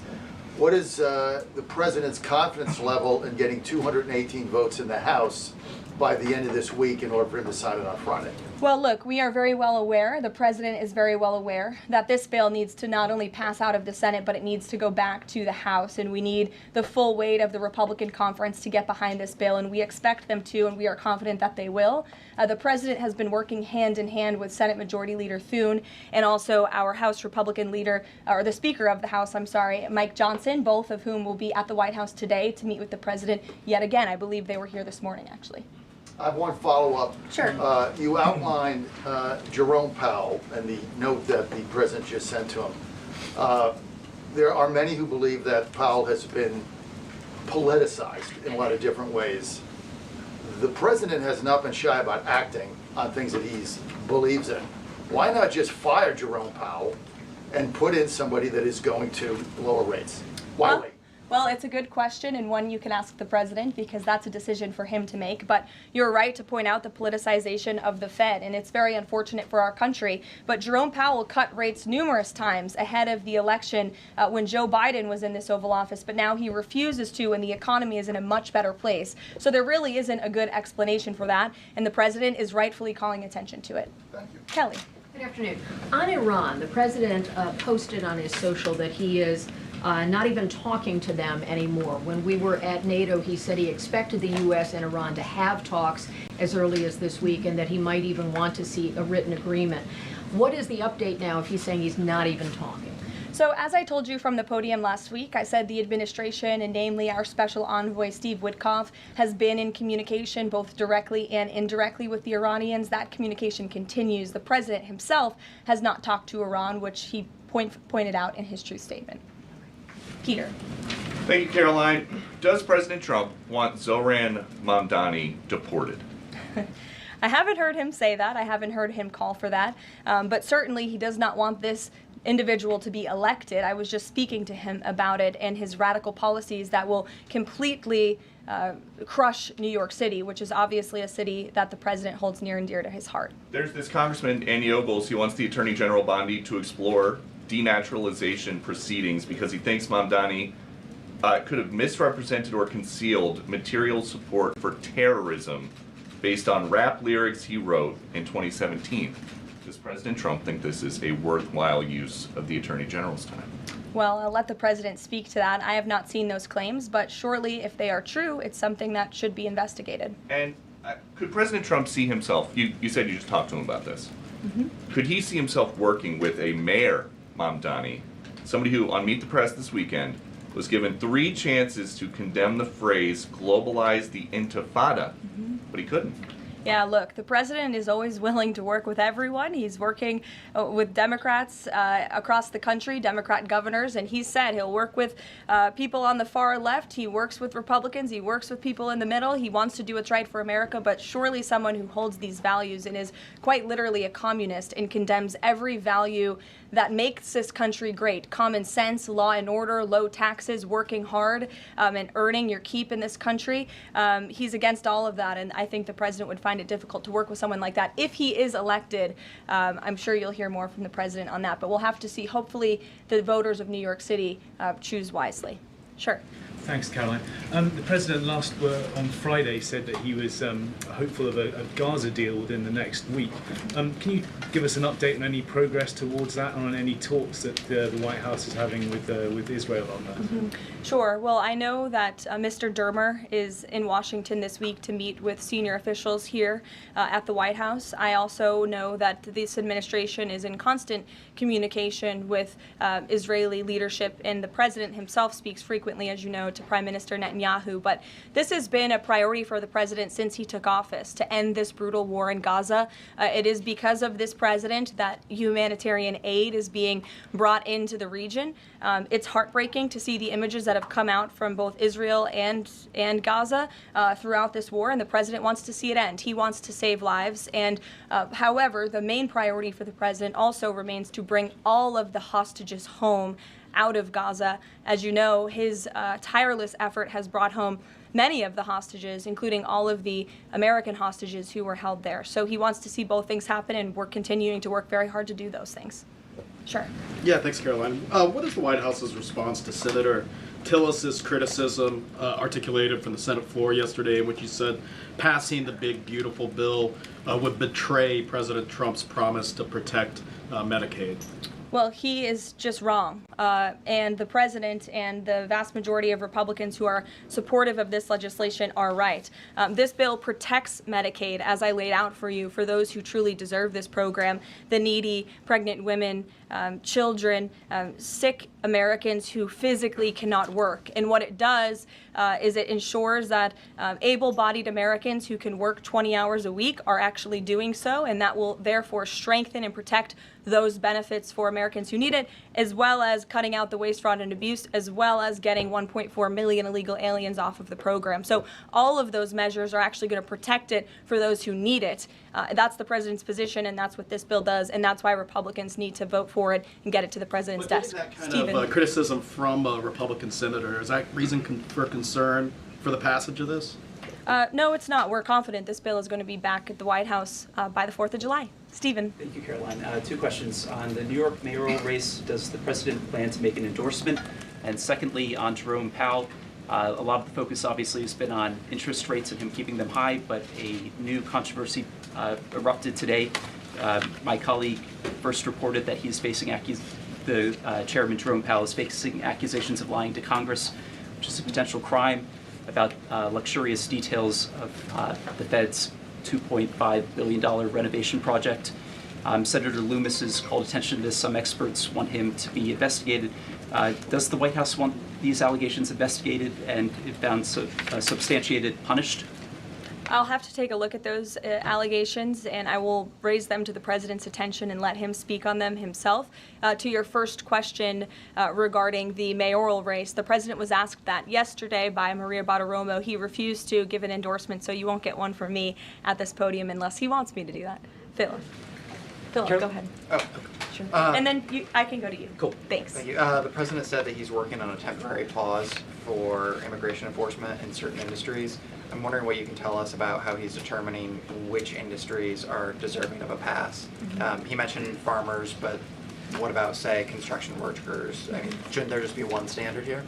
S17: What is the president's confidence level in getting 218 votes in the House by the end of this week in order for him to sign it on Friday?
S1: Well, look, we are very well aware, the president is very well aware, that this bill needs to not only pass out of the Senate, but it needs to go back to the House, and we need the full weight of the Republican conference to get behind this bill, and we expect them to, and we are confident that they will. The president has been working hand in hand with Senate Majority Leader Thune and also our House Republican leader, or the Speaker of the House, Mike Johnson, both of whom will be at the White House today to meet with the president yet again. I believe they were here this morning, actually.
S17: I have one follow-up.
S1: Sure.
S17: You outlined Jerome Powell and the note that the president just sent to him. There are many who believe that Powell has been politicized in a lot of different ways. The president has not been shy about acting on things that he believes in. Why not just fire Jerome Powell and put in somebody that is going to lower rates? Why wait?
S1: Well, it's a good question, and one you can ask the president, because that's a decision for him to make. But you're right to point out the politicization of the Fed, and it's very unfortunate for our country. But Jerome Powell cut rates numerous times ahead of the election when Joe Biden was in this Oval Office, but now he refuses to, and the economy is in a much better place. So there really isn't a good explanation for that, and the president is rightfully calling attention to it.
S17: Thank you.
S1: Kelly.
S18: Good afternoon. On Iran, the president posted on his social that he is not even talking to them anymore. When we were at NATO, he said he expected the U.S. and Iran to have talks as early as this week, and that he might even want to see a written agreement. What is the update now if he's saying he's not even talking?
S1: So as I told you from the podium last week, I said the administration, and namely our special envoy Steve Witkoff, has been in communication both directly and indirectly with the Iranians. That communication continues. The president himself has not talked to Iran, which he pointed out in his truth statement. Peter.
S19: Thank you, Caroline. Does President Trump want Zohran Mamdani deported?
S1: I haven't heard him say that. I haven't heard him call for that. But certainly he does not want this individual to be elected. I was just speaking to him about it and his radical policies that will completely crush New York City, which is obviously a city that the president holds near and dear to his heart.
S19: There's this Congressman Andy Ogles. He wants the Attorney General Bondi to explore denaturalization proceedings because he thinks Mamdani could have misrepresented or concealed material support for terrorism based on rap lyrics he wrote in 2017. Does President Trump think this is a worthwhile use of the Attorney General's time?
S1: Well, I'll let the president speak to that. I have not seen those claims, but surely if they are true, it's something that should be investigated.
S19: And could President Trump see himself, you said you just talked to him about this, could he see himself working with a mayor, Mamdani, somebody who on Meet the Press this weekend was given 3 chances to condemn the phrase globalize the intifada, but he couldn't?
S1: Yeah, look, the president is always willing to work with everyone. He's working with Democrats across the country, Democrat governors, and he said he'll work with people on the far left. He works with Republicans. He works with people in the middle. He wants to do what's right for America, but surely someone who holds these values and is quite literally a communist and condemns every value that makes this country great. Common sense, law and order, low taxes, working hard, and earning your keep in this country. He's against all of that, and I think the president would find it difficult to work with someone like that. If he is elected, I'm sure you'll hear more from the president on that, but we'll have to see. Hopefully the voters of New York City choose wisely. Sure.
S20: Thanks, Caroline. The president on Friday said that he was hopeful of a Gaza deal within the next week. Can you give us an update on any progress towards that, and on any talks that the White House is having with Israel on that?
S1: Sure. Well, I know that Mr. Dermer is in Washington this week to meet with senior officials here at the White House. I also know that this administration is in constant communication with Israeli leadership, and the president himself speaks frequently, as you know, to Prime Minister Netanyahu. But this has been a priority for the president since he took office, to end this brutal war in Gaza. It is because of this president that humanitarian aid is being brought into the region. It's heartbreaking to see the images that have come out from both Israel and Gaza throughout this war, and the president wants to see it end. He wants to save lives. And however, the main priority for the president also remains to bring all of the hostages home out of Gaza. As you know, his tireless effort has brought home many of the hostages, including all of the American hostages who were held there. So he wants to see both things happen, and we're continuing to work very hard to do those things. Sure.
S21: Yeah, thanks, Caroline. What is the White House's response to Senator Tillis's criticism articulated from the Senate floor yesterday, in which he said passing the big, beautiful bill would betray President Trump's promise to protect Medicaid?
S1: Well, he is just wrong. And the president and the vast majority of Republicans who are supportive of this legislation are right. This bill protects Medicaid, as I laid out for you, for those who truly deserve this program, the needy, pregnant women, children, sick Americans who physically cannot work. And what it does is it ensures that able-bodied Americans who can work 20 hours a week are actually doing so, and that will therefore strengthen and protect those benefits for Americans who need it, as well as cutting out the waste, fraud, and abuse, as well as getting 1.4 million illegal aliens off of the program. So all of those measures are actually going to protect it for those who need it. That's the president's position, and that's what this bill does, and that's why Republicans need to vote for it and get it to the president's desk.
S21: That kind of criticism from a Republican senator, is that reason for concern for the passage of this?
S1: No, it's not. We're confident this bill is going to be back at the White House by the 4th of July. Stephen.
S22: Thank you, Caroline. 2 questions. On the New York mayoral race, does the president plan to make an endorsement? And secondly, on Jerome Powell, a lot of the focus obviously has been on interest rates and him keeping them high, but a new controversy erupted today. My colleague first reported that he's facing Chairman Jerome Powell is facing accusations of lying to Congress, which is a potential crime, about luxurious details of the Fed's $2.5 billion renovation project. Senator Loomis has called attention to this. Some experts want him to be investigated. Does the White House want these allegations investigated and, if found substantiated, punished?
S1: I'll have to take a look at those allegations, and I will raise them to the president's attention and let him speak on them himself. To your first question regarding the mayoral race, the president was asked that yesterday by Maria Bartiromo. He refused to give an endorsement, so you won't get one from me at this podium unless he wants me to do that. Philip, go ahead.
S13: Oh,
S1: Sure. And then I can go to you.
S13: Cool.
S1: Thanks.
S13: Thank you. The president said that he's working on a temporary pause for immigration enforcement in certain industries. I'm wondering what you can tell us about how he's determining which industries are deserving of a pass. He mentioned farmers, but what about, say, construction workers? I mean, shouldn't there just be one standard here?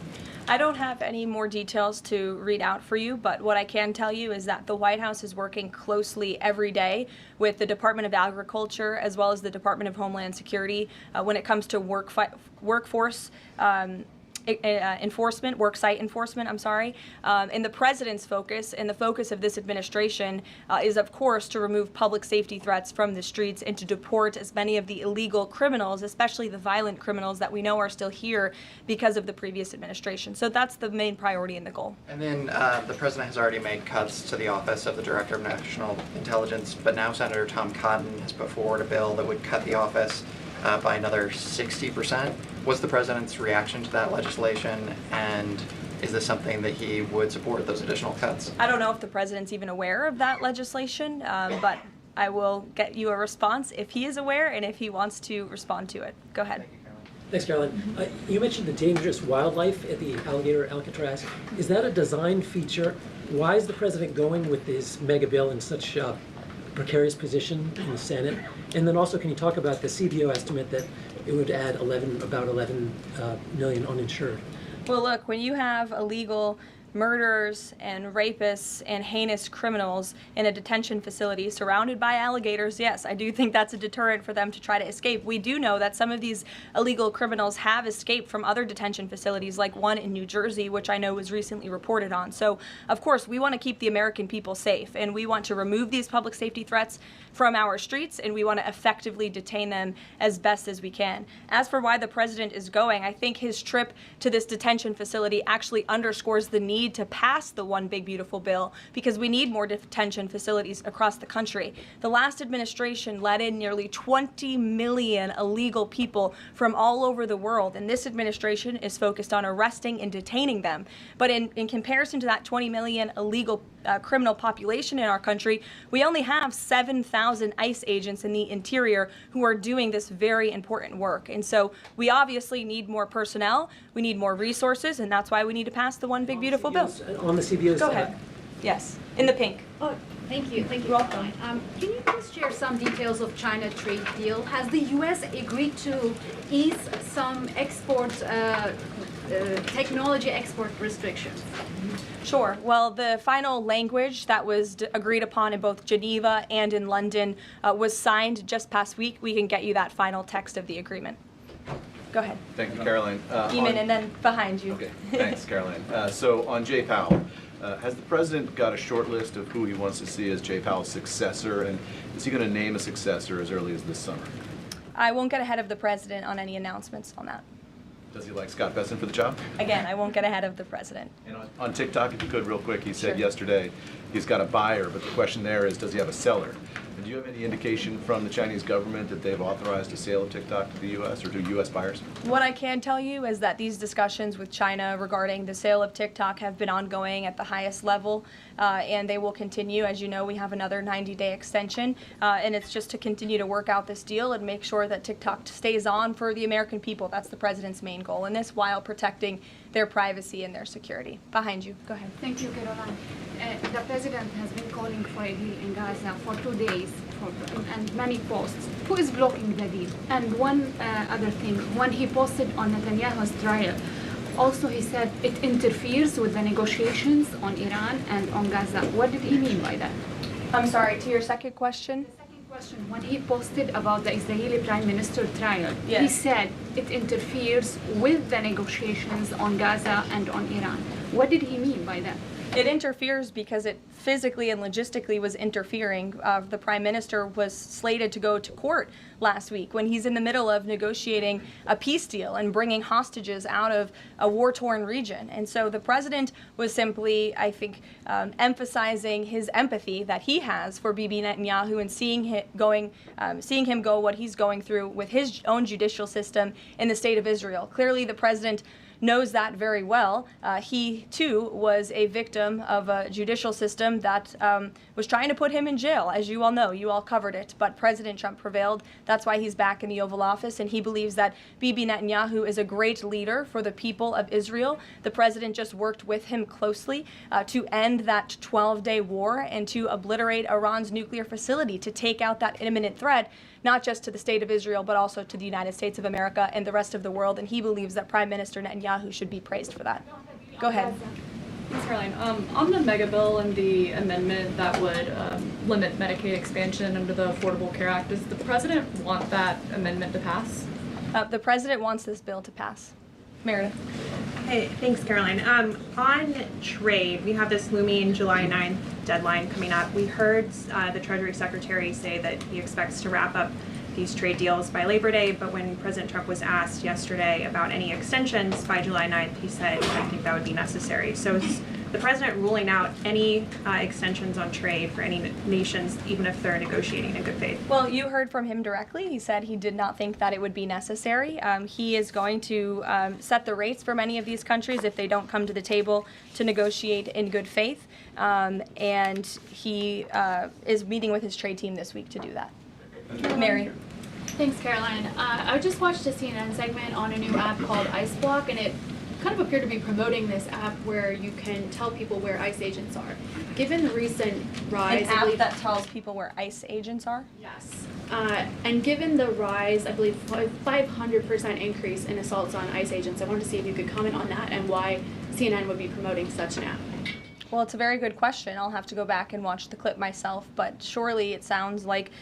S1: I don't have any more details to read out for you, but what I can tell you is that the White House is working closely every day with the Department of Agriculture as well as the Department of Homeland Security when it comes to workforce enforcement, worksite enforcement, and the president's focus and the focus of this administration is, of course, to remove public safety threats from the streets and to deport as many of the illegal criminals, especially the violent criminals that we know are still here because of the previous administration. So that's the main priority and the goal.
S13: And then the president has already made cuts to the office of the Director of National Intelligence, but now Senator Tom Cotton has put forward a bill that would cut the office by another 60%. What's the president's reaction to that legislation, and is this something that he would support, those additional cuts?
S1: I don't know if the president's even aware of that legislation, but I will get you a response if he is aware and if he wants to respond to it. Go ahead.
S2: Thanks, Caroline. You mentioned the dangerous wildlife at the alligator Alcatraz. Is that a design feature? Why is the president going with this mega bill in such a precarious position in the Senate? And then also, can you talk about the CBO estimate that it would add about 11 million uninsured?
S1: Well, look, when you have illegal murderers and rapists and heinous criminals in a detention facility surrounded by alligators, yes, I do think that's a deterrent for them to try to escape. We do know that some of these illegal criminals have escaped from other detention facilities, like one in New Jersey, which I know was recently reported on. So, of course, we want to keep the American people safe, and we want to remove these public safety threats from our streets, and we want to effectively detain them as best as we can. As for why the president is going, I think his trip to this detention facility actually underscores the need to pass the One Big Beautiful Bill, because we need more detention facilities across the country. The last administration let in nearly 20 million illegal people from all over the world, and this administration is focused on arresting and detaining them. But in comparison to that 20 million illegal criminal population in our country, we only have 7,000 ICE agents in the interior who are doing this very important work. And so we obviously need more personnel, we need more resources, and that's why we need to pass the One Big Beautiful Bill.
S2: On the CBO's
S1: Go ahead. Yes, in the pink.
S18: Oh, thank you. Thank you. Welcome. Can you please share some details of China trade deal? Has the U.S. agreed to ease some export, technology export restrictions?
S1: Sure. Well, the final language that was agreed upon in both Geneva and in London was signed just past week. We can get you that final text of the agreement. Go ahead.
S4: Thank you, Caroline.
S1: Eamon, and then behind you.
S4: Okay, thanks, Caroline. So on Jay Powell, has the president got a short list of who he wants to see as Jay Powell's successor, and is he going to name a successor as early as this summer?
S1: I won't get ahead of the president on any announcements on that.
S4: Does he like Scott Besson for the job?
S1: Again, I won't get ahead of the president.
S4: And on TikTok, if you could, real quick, he said
S1: Sure.
S4: yesterday he's got a buyer, but the question there is, does he have a seller? And do you have any indication from the Chinese government that they've authorized a sale of TikTok to the U.S. or to U.S. buyers?
S1: What I can tell you is that these discussions with China regarding the sale of TikTok have been ongoing at the highest level, and they will continue. As you know, we have another 90-day extension, and it's just to continue to work out this deal and make sure that TikTok stays on for the American people. That's the president's main goal in this, while protecting their privacy and their security. Behind you. Go ahead.
S23: Thank you, Caroline. The president has been calling for a deal in Gaza for 2 days and many posts. Who is blocking the deal? And one other thing, when he posted on Netanyahu's trial, also he said it interferes with the negotiations on Iran and on Gaza. What did he mean by that?
S1: I'm sorry, to your second question?
S23: The second question, when he posted about the Israeli Prime Minister trial,
S1: Yes.
S23: he said it interferes with the negotiations on Gaza and on Iran. What did he mean by that?
S1: It interferes because it physically and logistically was interfering. The prime minister was slated to go to court last week when he's in the middle of negotiating a peace deal and bringing hostages out of a war-torn region. And so the president was simply, I think, emphasizing his empathy that he has for Bibi Netanyahu and seeing him go what he's going through with his own judicial system in the state of Israel. Clearly, the president knows that very well. He, too, was a victim of a judicial system that was trying to put him in jail, as you all know. You all covered it. But President Trump prevailed. That's why he's back in the Oval Office, and he believes that Bibi Netanyahu is a great leader for the people of Israel. The president just worked with him closely to end that 12-day war and to obliterate Iran's nuclear facility, to take out that imminent threat, not just to the state of Israel, but also to the United States of America and the rest of the world. And he believes that Prime Minister Netanyahu should be praised for that. Go ahead.
S5: Ms. Karoline, on the mega bill and the amendment that would limit Medicaid expansion under the Affordable Care Act, does the president want that amendment to pass?
S1: The president wants this bill to pass. Meredith.
S6: Hey, thanks, Caroline. On trade, we have this looming July 9th deadline coming up. We heard the Treasury Secretary say that he expects to wrap up these trade deals by Labor Day, but when President Trump was asked yesterday about any extensions by July 9th, he said, I think that would be necessary. So is the president ruling out any extensions on trade for any nations, even if they're negotiating in good faith?
S1: Well, you heard from him directly. He said he did not think that it would be necessary. He is going to set the rates for many of these countries if they don't come to the table to negotiate in good faith. And he is meeting with his trade team this week to do that. Mary.
S8: Thanks, Caroline. I just watched a CNN segment on a new app called Ice Block, and it kind of appeared to be promoting this app where you can tell people where ICE agents are. Given the recent rise...
S1: An app that tells people where ICE agents are?
S8: Yes. And given the rise, I believe 500% increase in assaults on ICE agents, I wanted to see if you could comment on that and why CNN would be promoting such an app.
S1: Well, it's a very good question. I'll have to go back and watch the clip myself, but surely it sounds like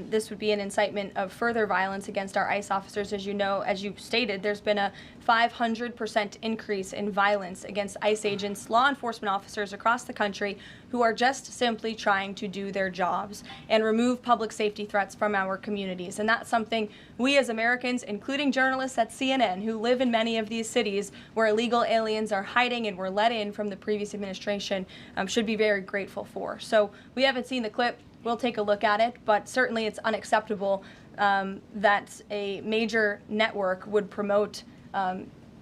S1: this would be an incitement of further violence against our ICE officers. As you know, as you stated, there's been a 500% increase in violence against ICE agents, law enforcement officers across the country who are just simply trying to do their jobs and remove public safety threats from our communities. And that's something we as Americans, including journalists at CNN who live in many of these cities where illegal aliens are hiding and were let in from the previous administration, should be very grateful for. So we haven't seen the clip. We'll take a look at it, but certainly it's unacceptable that a major network would promote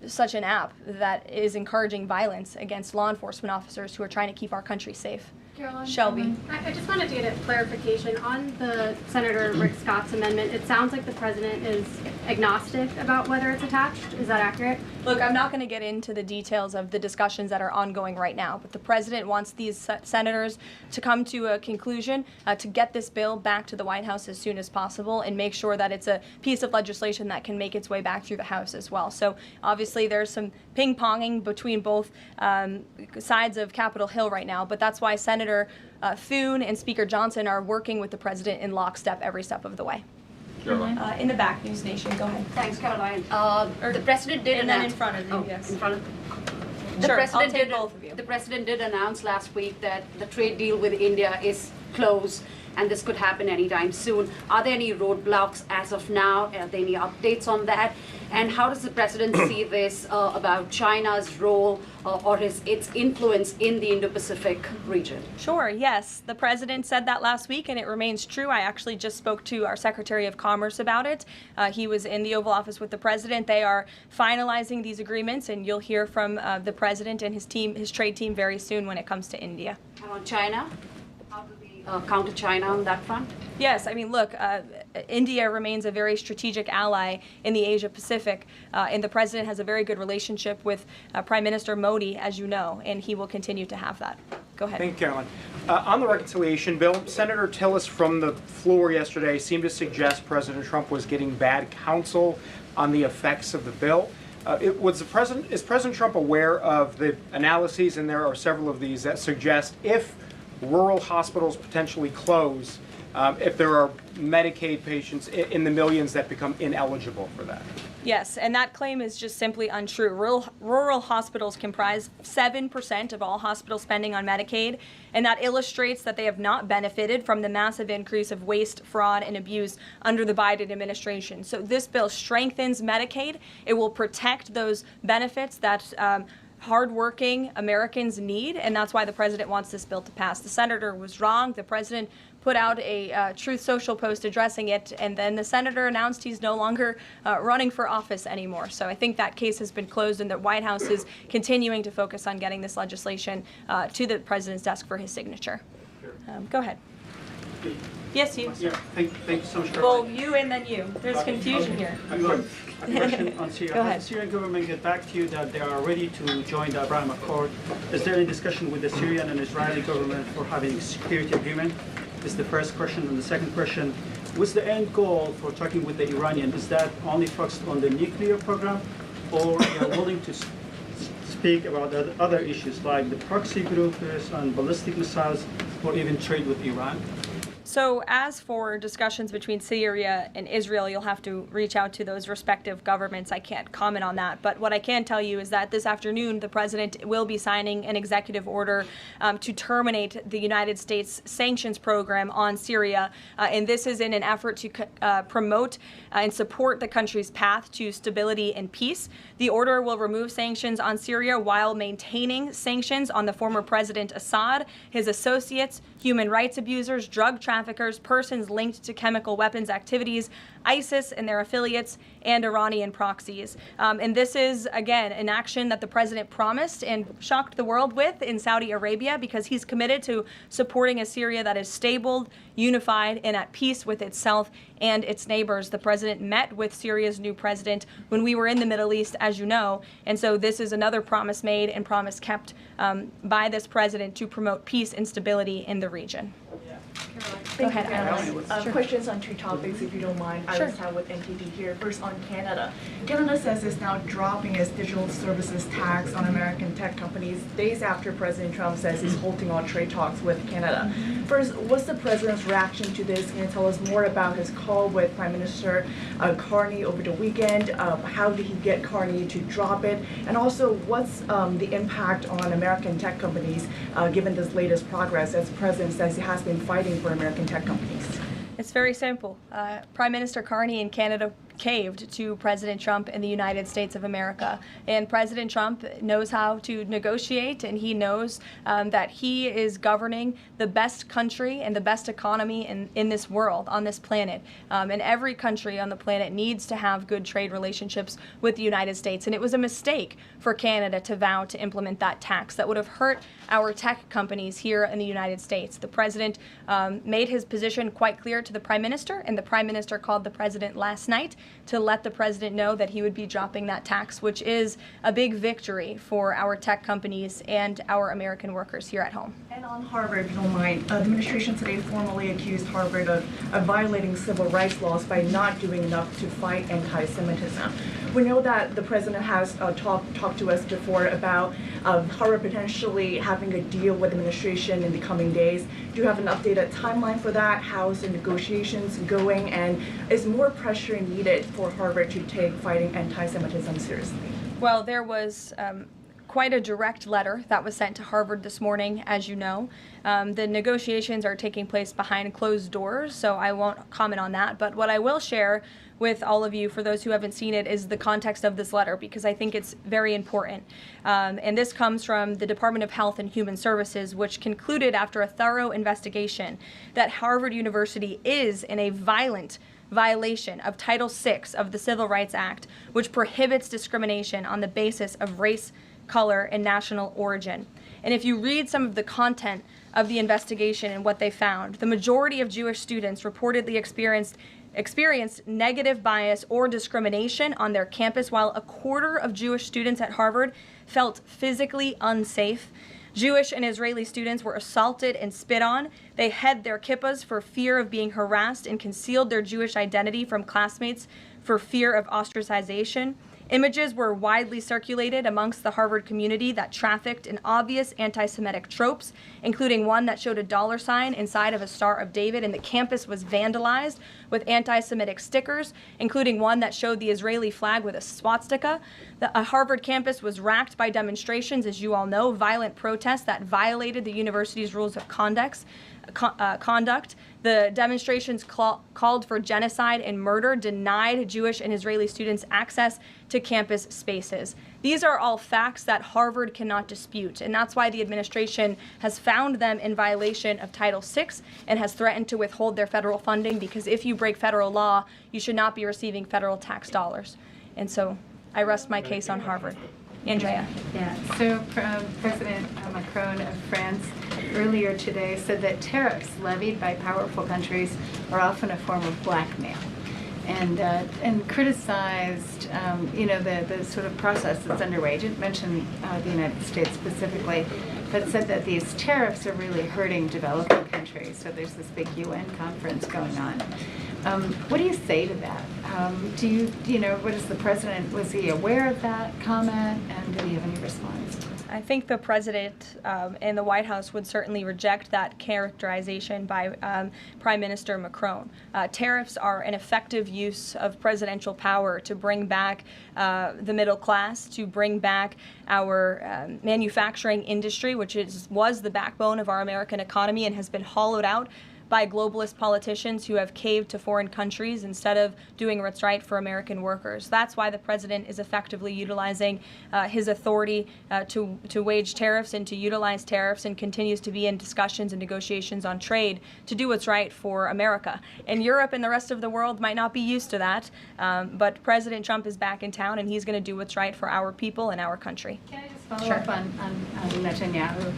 S1: such an app that is encouraging violence against law enforcement officers who are trying to keep our country safe.
S7: Caroline,
S1: Shelby.
S7: I just wanted to get a clarification on the Senator Rick Scott's amendment. It sounds like the president is agnostic about whether it's attached. Is that accurate?
S1: Look, I'm not going to get into the details of the discussions that are ongoing right now, but the president wants these senators to come to a conclusion, to get this bill back to the White House as soon as possible and make sure that it's a piece of legislation that can make its way back through the House as well. So obviously there's some ping-ponging between both sides of Capitol Hill right now, but that's why Senator Thune and Speaker Johnson are working with the president in lockstep every step of the way. In the back, News Nation, go ahead.
S24: Thanks, Caroline. The president did
S1: and then
S24: announce...
S1: in front of you, yes.
S24: In front of...
S1: Sure, I'll take both of you.
S24: The president did announce last week that the trade deal with India is closed and this could happen anytime soon. Are there any roadblocks as of now? Are there any updates on that? And how does the president see this about China's role or its influence in the Indo-Pacific region?
S1: Sure, yes. The president said that last week, and it remains true. I actually just spoke to our Secretary of Commerce about it. He was in the Oval Office with the president. They are finalizing these agreements, and you'll hear from the president and his team, his trade team, very soon when it comes to India.
S24: And on China? How do we counter China on that front?
S1: Yes, I mean, look, India remains a very strategic ally in the Asia Pacific, and the president has a very good relationship with Prime Minister Modi, as you know, and he will continue to have that. Go ahead.
S25: Thank you, Caroline. On the reconciliation bill, Senator Tillis from the floor yesterday seemed to suggest President Trump was getting bad counsel on the effects of the bill. Is President Trump aware of the analyses, and there are several of these, that suggest if rural hospitals potentially close, if there are Medicaid patients in the millions that become ineligible for that.
S1: Yes, and that claim is just simply untrue. Rural hospitals comprise 7% of all hospital spending on Medicaid, and that illustrates that they have not benefited from the massive increase of waste, fraud, and abuse under the Biden administration. So this bill strengthens Medicaid. It will protect those benefits that hardworking Americans need, and that's why the president wants this bill to pass. The senator was wrong. The president put out a Truth Social post addressing it, and then the senator announced he's no longer running for office anymore. So I think that case has been closed, and the White House is continuing to focus on getting this legislation to the president's desk for his signature. Go ahead. Yes, you.
S9: Yeah, thank you so much.
S1: Well, you and then you. There's confusion here.
S9: A question on Syria.
S1: Go ahead.
S9: Has the Syrian government get back to you that they are ready to join the Abraham Accord? Is there any discussion with the Syrian and Israeli government for having a security agreement? Is the first question. And the second question, what's the end goal for talking with the Iranian? Is that only focused on the nuclear program, or are you willing to speak about other issues like the proxy groups and ballistic missiles, or even trade with Iran?
S1: So as for discussions between Syria and Israel, you'll have to reach out to those respective governments. I can't comment on that. But what I can tell you is that this afternoon, the president will be signing an executive order to terminate the United States sanctions program on Syria. And this is in an effort to promote and support the country's path to stability and peace. The order will remove sanctions on Syria while maintaining sanctions on the former President Assad, his associates, human rights abusers, drug traffickers, persons linked to chemical weapons activities, ISIS and their affiliates, and Iranian proxies. And this is, again, an action that the president promised and shocked the world with in Saudi Arabia, because he's committed to supporting a Syria that is stable, unified, and at peace with itself and its neighbors. The president met with Syria's new president when we were in the Middle East, as you know, and so this is another promise made and promise kept by this president to promote peace and stability in the region. Go ahead, Alice.
S10: Questions on two topics, if you don't mind.
S1: Sure.
S10: Alice with NTD here. First, on Canada. Canada says it's now dropping its digital services tax on American tech companies days after President Trump says he's halting all trade talks with Canada. First, what's the president's reaction to this? Can you tell us more about his call with Prime Minister Carney over the weekend? How did he get Carney to drop it? And also, what's the impact on American tech companies given this latest progress, as the president says he has been fighting for American tech companies?
S1: It's very simple. Prime Minister Carney in Canada caved to President Trump in the United States of America. And President Trump knows how to negotiate, and he knows that he is governing the best country and the best economy in this world, on this planet. And every country on the planet needs to have good trade relationships with the United States. And it was a mistake for Canada to vow to implement that tax. That would have hurt our tech companies here in the United States. The president made his position quite clear to the Prime Minister, and the Prime Minister called the president last night to let the president know that he would be dropping that tax, which is a big victory for our tech companies and our American workers here at home.
S10: And on Harvard, if you don't mind, the administration today formally accused Harvard of violating civil rights laws by not doing enough to fight anti-Semitism. We know that the president has talked to us before about Harvard potentially having a deal with the administration in the coming days. Do you have an updated timeline for that? How's the negotiations going? And is more pressure needed for Harvard to take fighting anti-Semitism seriously?
S1: Well, there was quite a direct letter that was sent to Harvard this morning, as you know. The negotiations are taking place behind closed doors, so I won't comment on that. But what I will share with all of you, for those who haven't seen it, is the context of this letter, because I think it's very important. And this comes from the Department of Health and Human Services, which concluded after a thorough investigation that Harvard University is in a violent violation of Title VI of the Civil Rights Act, which prohibits discrimination on the basis of race, color, and national origin. And if you read some of the content of the investigation and what they found, the majority of Jewish students reportedly experienced negative bias or discrimination on their campus, while a quarter of Jewish students at Harvard felt physically unsafe. Jewish and Israeli students were assaulted and spit on. They hid their kippahs for fear of being harassed and concealed their Jewish identity from classmates for fear of ostracization. Images were widely circulated amongst the Harvard community that trafficked in obvious anti-Semitic tropes, including one that showed a dollar sign inside of a Star of David, and the campus was vandalized with anti-Semitic stickers, including one that showed the Israeli flag with a swastika. The Harvard campus was racked by demonstrations, as you all know, violent protests that violated the university's rules of conduct. The demonstrations called for genocide and murder, denied Jewish and Israeli students access to campus spaces. These are all facts that Harvard cannot dispute, and that's why the administration has found them in violation of Title VI and has threatened to withhold their federal funding, because if you break federal law, you should not be receiving federal tax dollars. And so I rest my case on Harvard. Andrea.
S3: Yeah, so President Macron of France earlier today said that tariffs levied by powerful countries are often a form of blackmail, and criticized the sort of process that's underway. He didn't mention the United States specifically, but said that these tariffs are really hurting developing countries. So there's this big UN conference going on. What do you say to that? What is the president, was he aware of that comment, and did he have any response?
S1: I think the president and the White House would certainly reject that characterization by Prime Minister Macron. Tariffs are an effective use of presidential power to bring back the middle class, to bring back our manufacturing industry, which was the backbone of our American economy and has been hollowed out by globalist politicians who have caved to foreign countries instead of doing what's right for American workers. That's why the president is effectively utilizing his authority to wage tariffs and to utilize tariffs, and continues to be in discussions and negotiations on trade to do what's right for America. And Europe and the rest of the world might not be used to that, but President Trump is back in town, and he's going to do what's right for our people and our country.
S3: Can I just follow up on Netanyahu?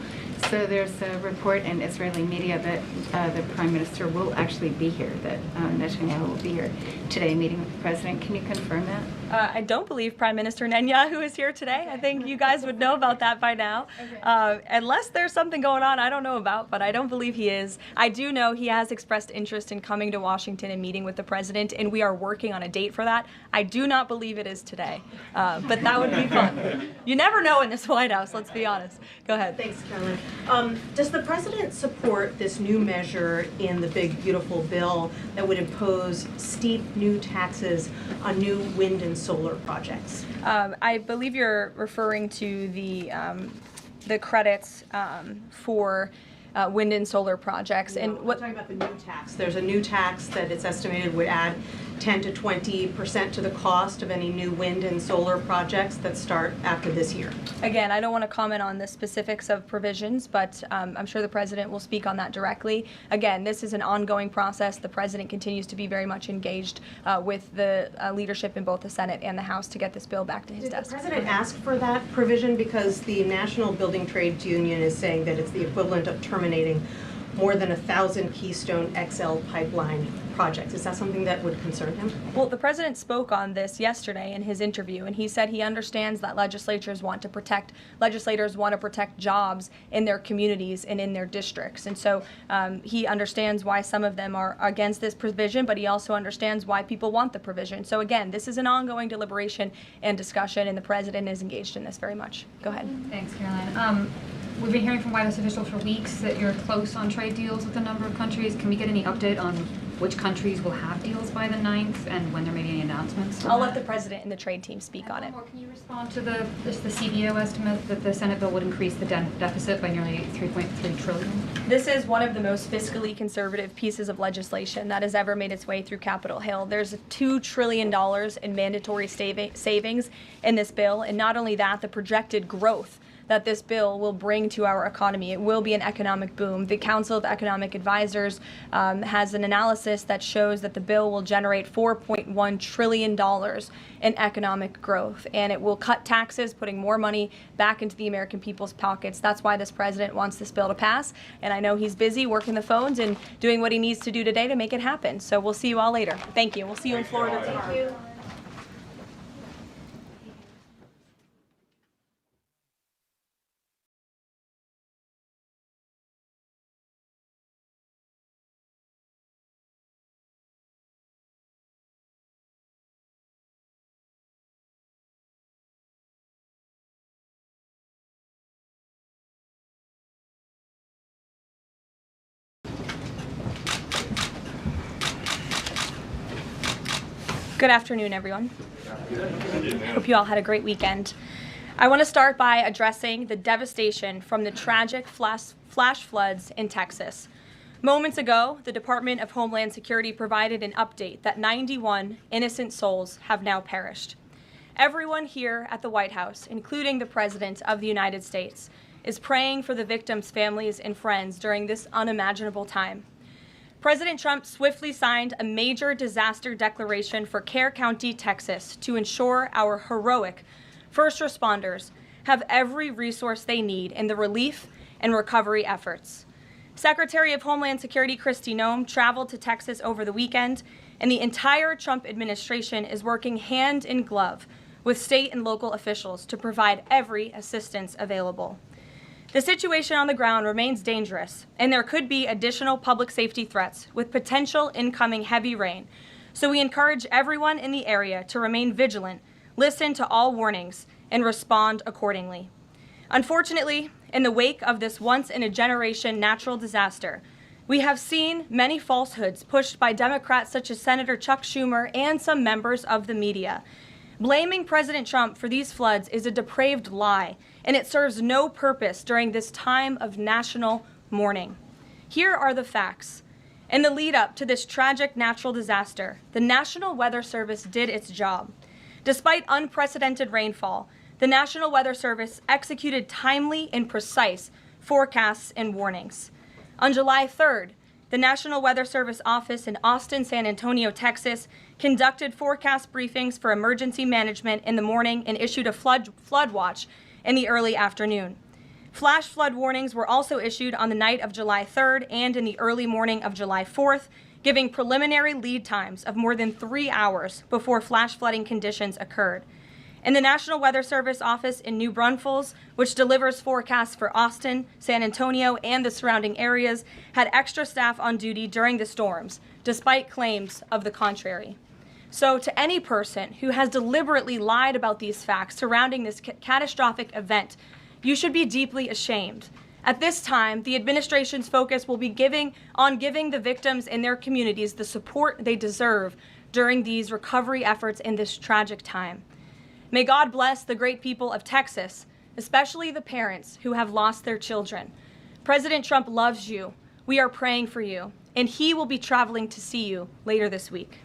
S3: So there's a report in Israeli media that the Prime Minister will actually be here, that Netanyahu will be here today meeting with the President. Can you confirm that?
S1: I don't believe Prime Minister Netanyahu is here today. I think you guys would know about that by now. Unless there's something going on I don't know about, but I don't believe he is. I do know he has expressed interest in coming to Washington and meeting with the President, and we are working on a date for that. I do not believe it is today, but that would be fun. You never know in this White House, let's be honest. Go ahead.
S11: Thanks, Caroline. Does the president support this new measure in the big, beautiful bill that would impose steep new taxes on new wind and solar projects?
S1: I believe you're referring to the credits for wind and solar projects.
S11: No,
S1: and what
S11: I'm talking about the new tax. There's a new tax that it's estimated would add 10 to 20% to the cost of any new wind and solar projects that start after this year.
S1: Again, I don't want to comment on the specifics of provisions, but I'm sure the president will speak on that directly. Again, this is an ongoing process. The president continues to be very much engaged with the leadership in both the Senate and the House to get this bill back to his desk.
S11: Did the president ask for that provision? Because the National Building Trades Union is saying that it's the equivalent of terminating more than 1,000 Keystone XL pipeline projects. Is that something that would concern him?
S1: Well, the president spoke on this yesterday in his interview, and he said he understands that legislators want to protect jobs in their communities and in their districts. And so he understands why some of them are against this provision, but he also understands why people want the provision. So again, this is an ongoing deliberation and discussion, and the president is engaged in this very much. Go ahead.
S12: Thanks, Caroline. We've been hearing from White House officials for weeks that you're close on trade deals with a number of countries. Can we get any update on which countries will have deals by the 9th and when there may be any announcements?
S1: I'll let the president and the trade team speak on it.
S12: Can you respond to the CBO estimate that the Senate bill would increase the deficit by nearly $3.3 trillion?
S1: This is one of the most fiscally conservative pieces of legislation that has ever made its way through Capitol Hill. There's $2 trillion in mandatory savings in this bill, and not only that, the projected growth that this bill will bring to our economy. It will be an economic boom. The Council of Economic Advisors has an analysis that shows that the bill will generate $4.1 trillion in economic growth, and it will cut taxes, putting more money back into the American people's pockets. That's why this president wants this bill to pass, and I know he's busy working the phones and doing what he needs to do today to make it happen. So we'll see you all later. Thank you. We'll see you in Florida tomorrow.
S11: Thank you.
S1: Good afternoon, everyone. Hope you all had a great weekend. I want to start by addressing the devastation from the tragic flash floods in Texas. Moments ago, the Department of Homeland Security provided an update that 91 innocent souls have now perished. Everyone here at the White House, including the President of the United States, is praying for the victims' families and friends during this unimaginable time. President Trump swiftly signed a major disaster declaration for Kerr County, Texas, to ensure our heroic first responders have every resource they need in the relief and recovery efforts. Secretary of Homeland Security Kristi Noem traveled to Texas over the weekend, and the entire Trump administration is working hand in glove with state and local officials to provide every assistance available. The situation on the ground remains dangerous, and there could be additional public safety threats with potential incoming heavy rain. So we encourage everyone in the area to remain vigilant, listen to all warnings, and respond accordingly. Unfortunately, in the wake of this once-in-a-generation natural disaster, we have seen many falsehoods pushed by Democrats such as Senator Chuck Schumer and some members of the media. Blaming President Trump for these floods is a depraved lie, and it serves no purpose during this time of national mourning. Here are the facts. In the lead up to this tragic natural disaster, the National Weather Service did its job. Despite unprecedented rainfall, the National Weather Service executed timely and precise forecasts and warnings. On July 3rd, the National Weather Service office in Austin, San Antonio, Texas, conducted forecast briefings for emergency management in the morning and issued a flood watch in the early afternoon. Flash flood warnings were also issued on the night of July 3rd and in the early morning of July 4th, giving preliminary lead times of more than 3 hours before flash flooding conditions occurred. And the National Weather Service office in New Braunfels, which delivers forecasts for Austin, San Antonio, and the surrounding areas, had extra staff on duty during the storms, despite claims of the contrary. So to any person who has deliberately lied about these facts surrounding this catastrophic event, you should be deeply ashamed. At this time, the administration's focus will be giving the victims and their communities the support they deserve during these recovery efforts in this tragic time. May God bless the great people of Texas, especially the parents who have lost their children. President Trump loves you. We are praying for you, and he will be traveling to see you later this week.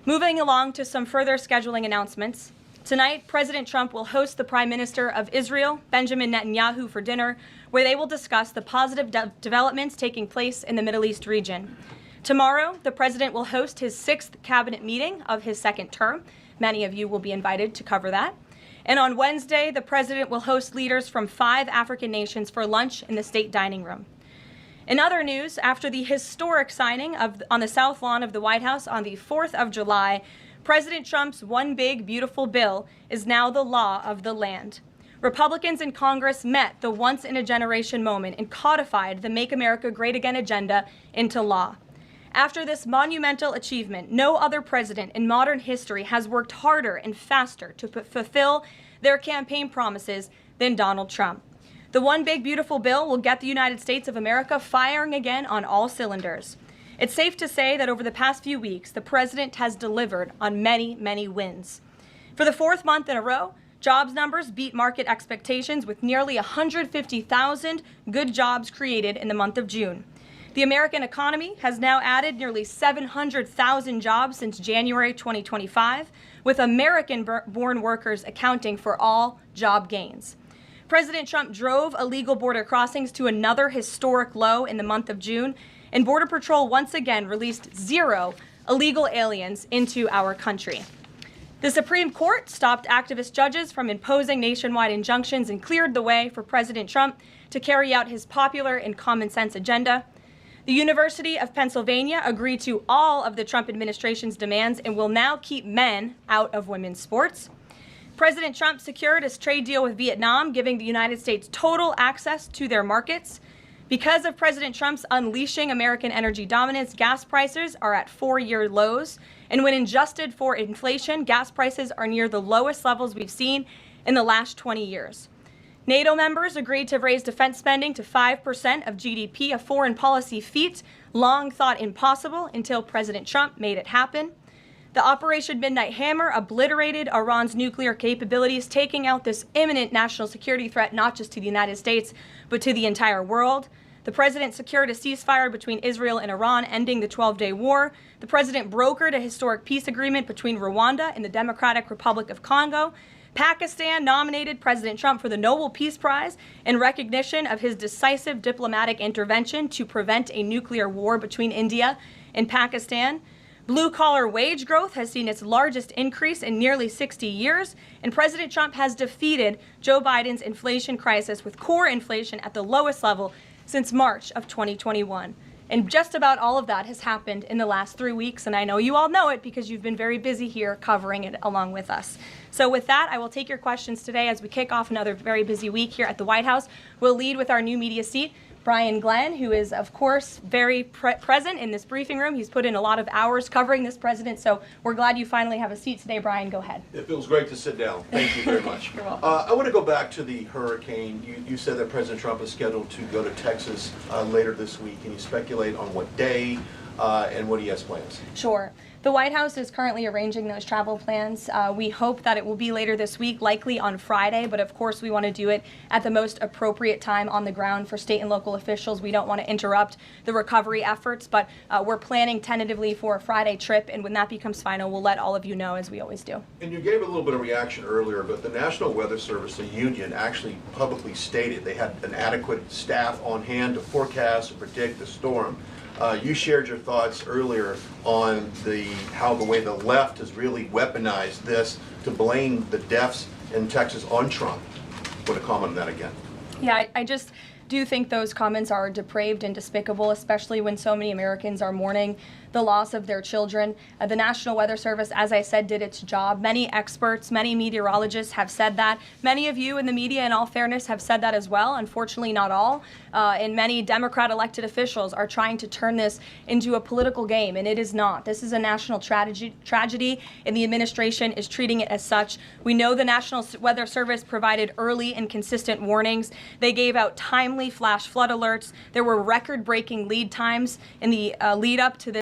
S1: Moving along to some further scheduling announcements. Tonight, President Trump will host the Prime Minister of Israel, Benjamin Netanyahu, for dinner, where they will discuss the positive developments taking place in the Middle East region. Tomorrow, the president will host his 6th cabinet meeting of his second term. Many of you will be invited to cover that. And on Wednesday, the president will host leaders from 5 African nations for lunch in the state dining room. In other news, after the historic signing on the South Lawn of the White House on the 4th of July, President Trump's One Big Beautiful Bill is now the law of the land. Republicans in Congress met the once-in-a-generation moment and codified the Make America Great Again agenda into law. After this monumental achievement, no other president in modern history has worked harder and faster to fulfill their campaign promises than Donald Trump. The One Big Beautiful Bill will get the United States of America firing again on all cylinders. It's safe to say that over the past few weeks, the president has delivered on many, many wins. For the 4th month in a row, jobs numbers beat market expectations with nearly 150,000 good jobs created in the month of June. The American economy has now added nearly 700,000 jobs since January 2025, with American-born workers accounting for all job gains. President Trump drove illegal border crossings to another historic low in the month of June, and Border Patrol once again released 0 illegal aliens into our country. The Supreme Court stopped activist judges from imposing nationwide injunctions and cleared the way for President Trump to carry out his popular and common sense agenda. The University of Pennsylvania agreed to all of the Trump administration's demands and will now keep men out of women's sports. President Trump secured his trade deal with Vietnam, giving the United States total access to their markets. Because of President Trump's unleashing American energy dominance, gas prices are at 4-year lows. And when adjusted for inflation, gas prices are near the lowest levels we've seen in the last 20 years. NATO members agreed to raise defense spending to 5% of GDP, a foreign policy feat long thought impossible until President Trump made it happen. The Operation Midnight Hammer obliterated Iran's nuclear capabilities, taking out this imminent national security threat not just to the United States, but to the entire world. The president secured a ceasefire between Israel and Iran, ending the 12-day war. The president brokered a historic peace agreement between Rwanda and the Democratic Republic of Congo. Pakistan nominated President Trump for the Nobel Peace Prize in recognition of his decisive diplomatic intervention to prevent a nuclear war between India and Pakistan. Blue-collar wage growth has seen its largest increase in nearly 60 years, and President Trump has defeated Joe Biden's inflation crisis with core inflation at the lowest level since March of 2021. And just about all of that has happened in the last 3 weeks, and I know you all know it because you've been very busy here covering it along with us. So with that, I will take your questions today as we kick off another very busy week here at the White House. We'll lead with our new media seat, Brian Glenn, who is, of course, very present in this briefing room. He's put in a lot of hours covering this president, so we're glad you finally have a seat today. Brian, go ahead.
S14: It feels great to sit down. Thank you very much.
S1: You're welcome.
S14: I want to go back to the hurricane. You said that President Trump is scheduled to go to Texas later this week. Can you speculate on what day and what he has plans?
S1: Sure. The White House is currently arranging those travel plans. We hope that it will be later this week, likely on Friday, but of course we want to do it at the most appropriate time on the ground for state and local officials. We don't want to interrupt the recovery efforts, but we're planning tentatively for a Friday trip, and when that becomes final, we'll let all of you know, as we always do.
S14: And you gave a little bit of reaction earlier, but the National Weather Service, the union, actually publicly stated they had an adequate staff on hand to forecast and predict the storm. You shared your thoughts earlier on how the way the left has really weaponized this to blame the deaths in Texas on Trump. Want to comment on that again?
S1: Yeah, I just do think those comments are depraved and despicable, especially when so many Americans are mourning the loss of their children. The National Weather Service, as I said, did its job. Many experts, many meteorologists have said that. Many of you in the media, in all fairness, have said that as well. Unfortunately, not all. And many Democrat elected officials are trying to turn this into a political game, and it is not. This is a national tragedy, and the administration is treating it as such. We know the National Weather Service provided early and consistent warnings. They gave out timely flash flood alerts. There were record-breaking lead times in the lead up to this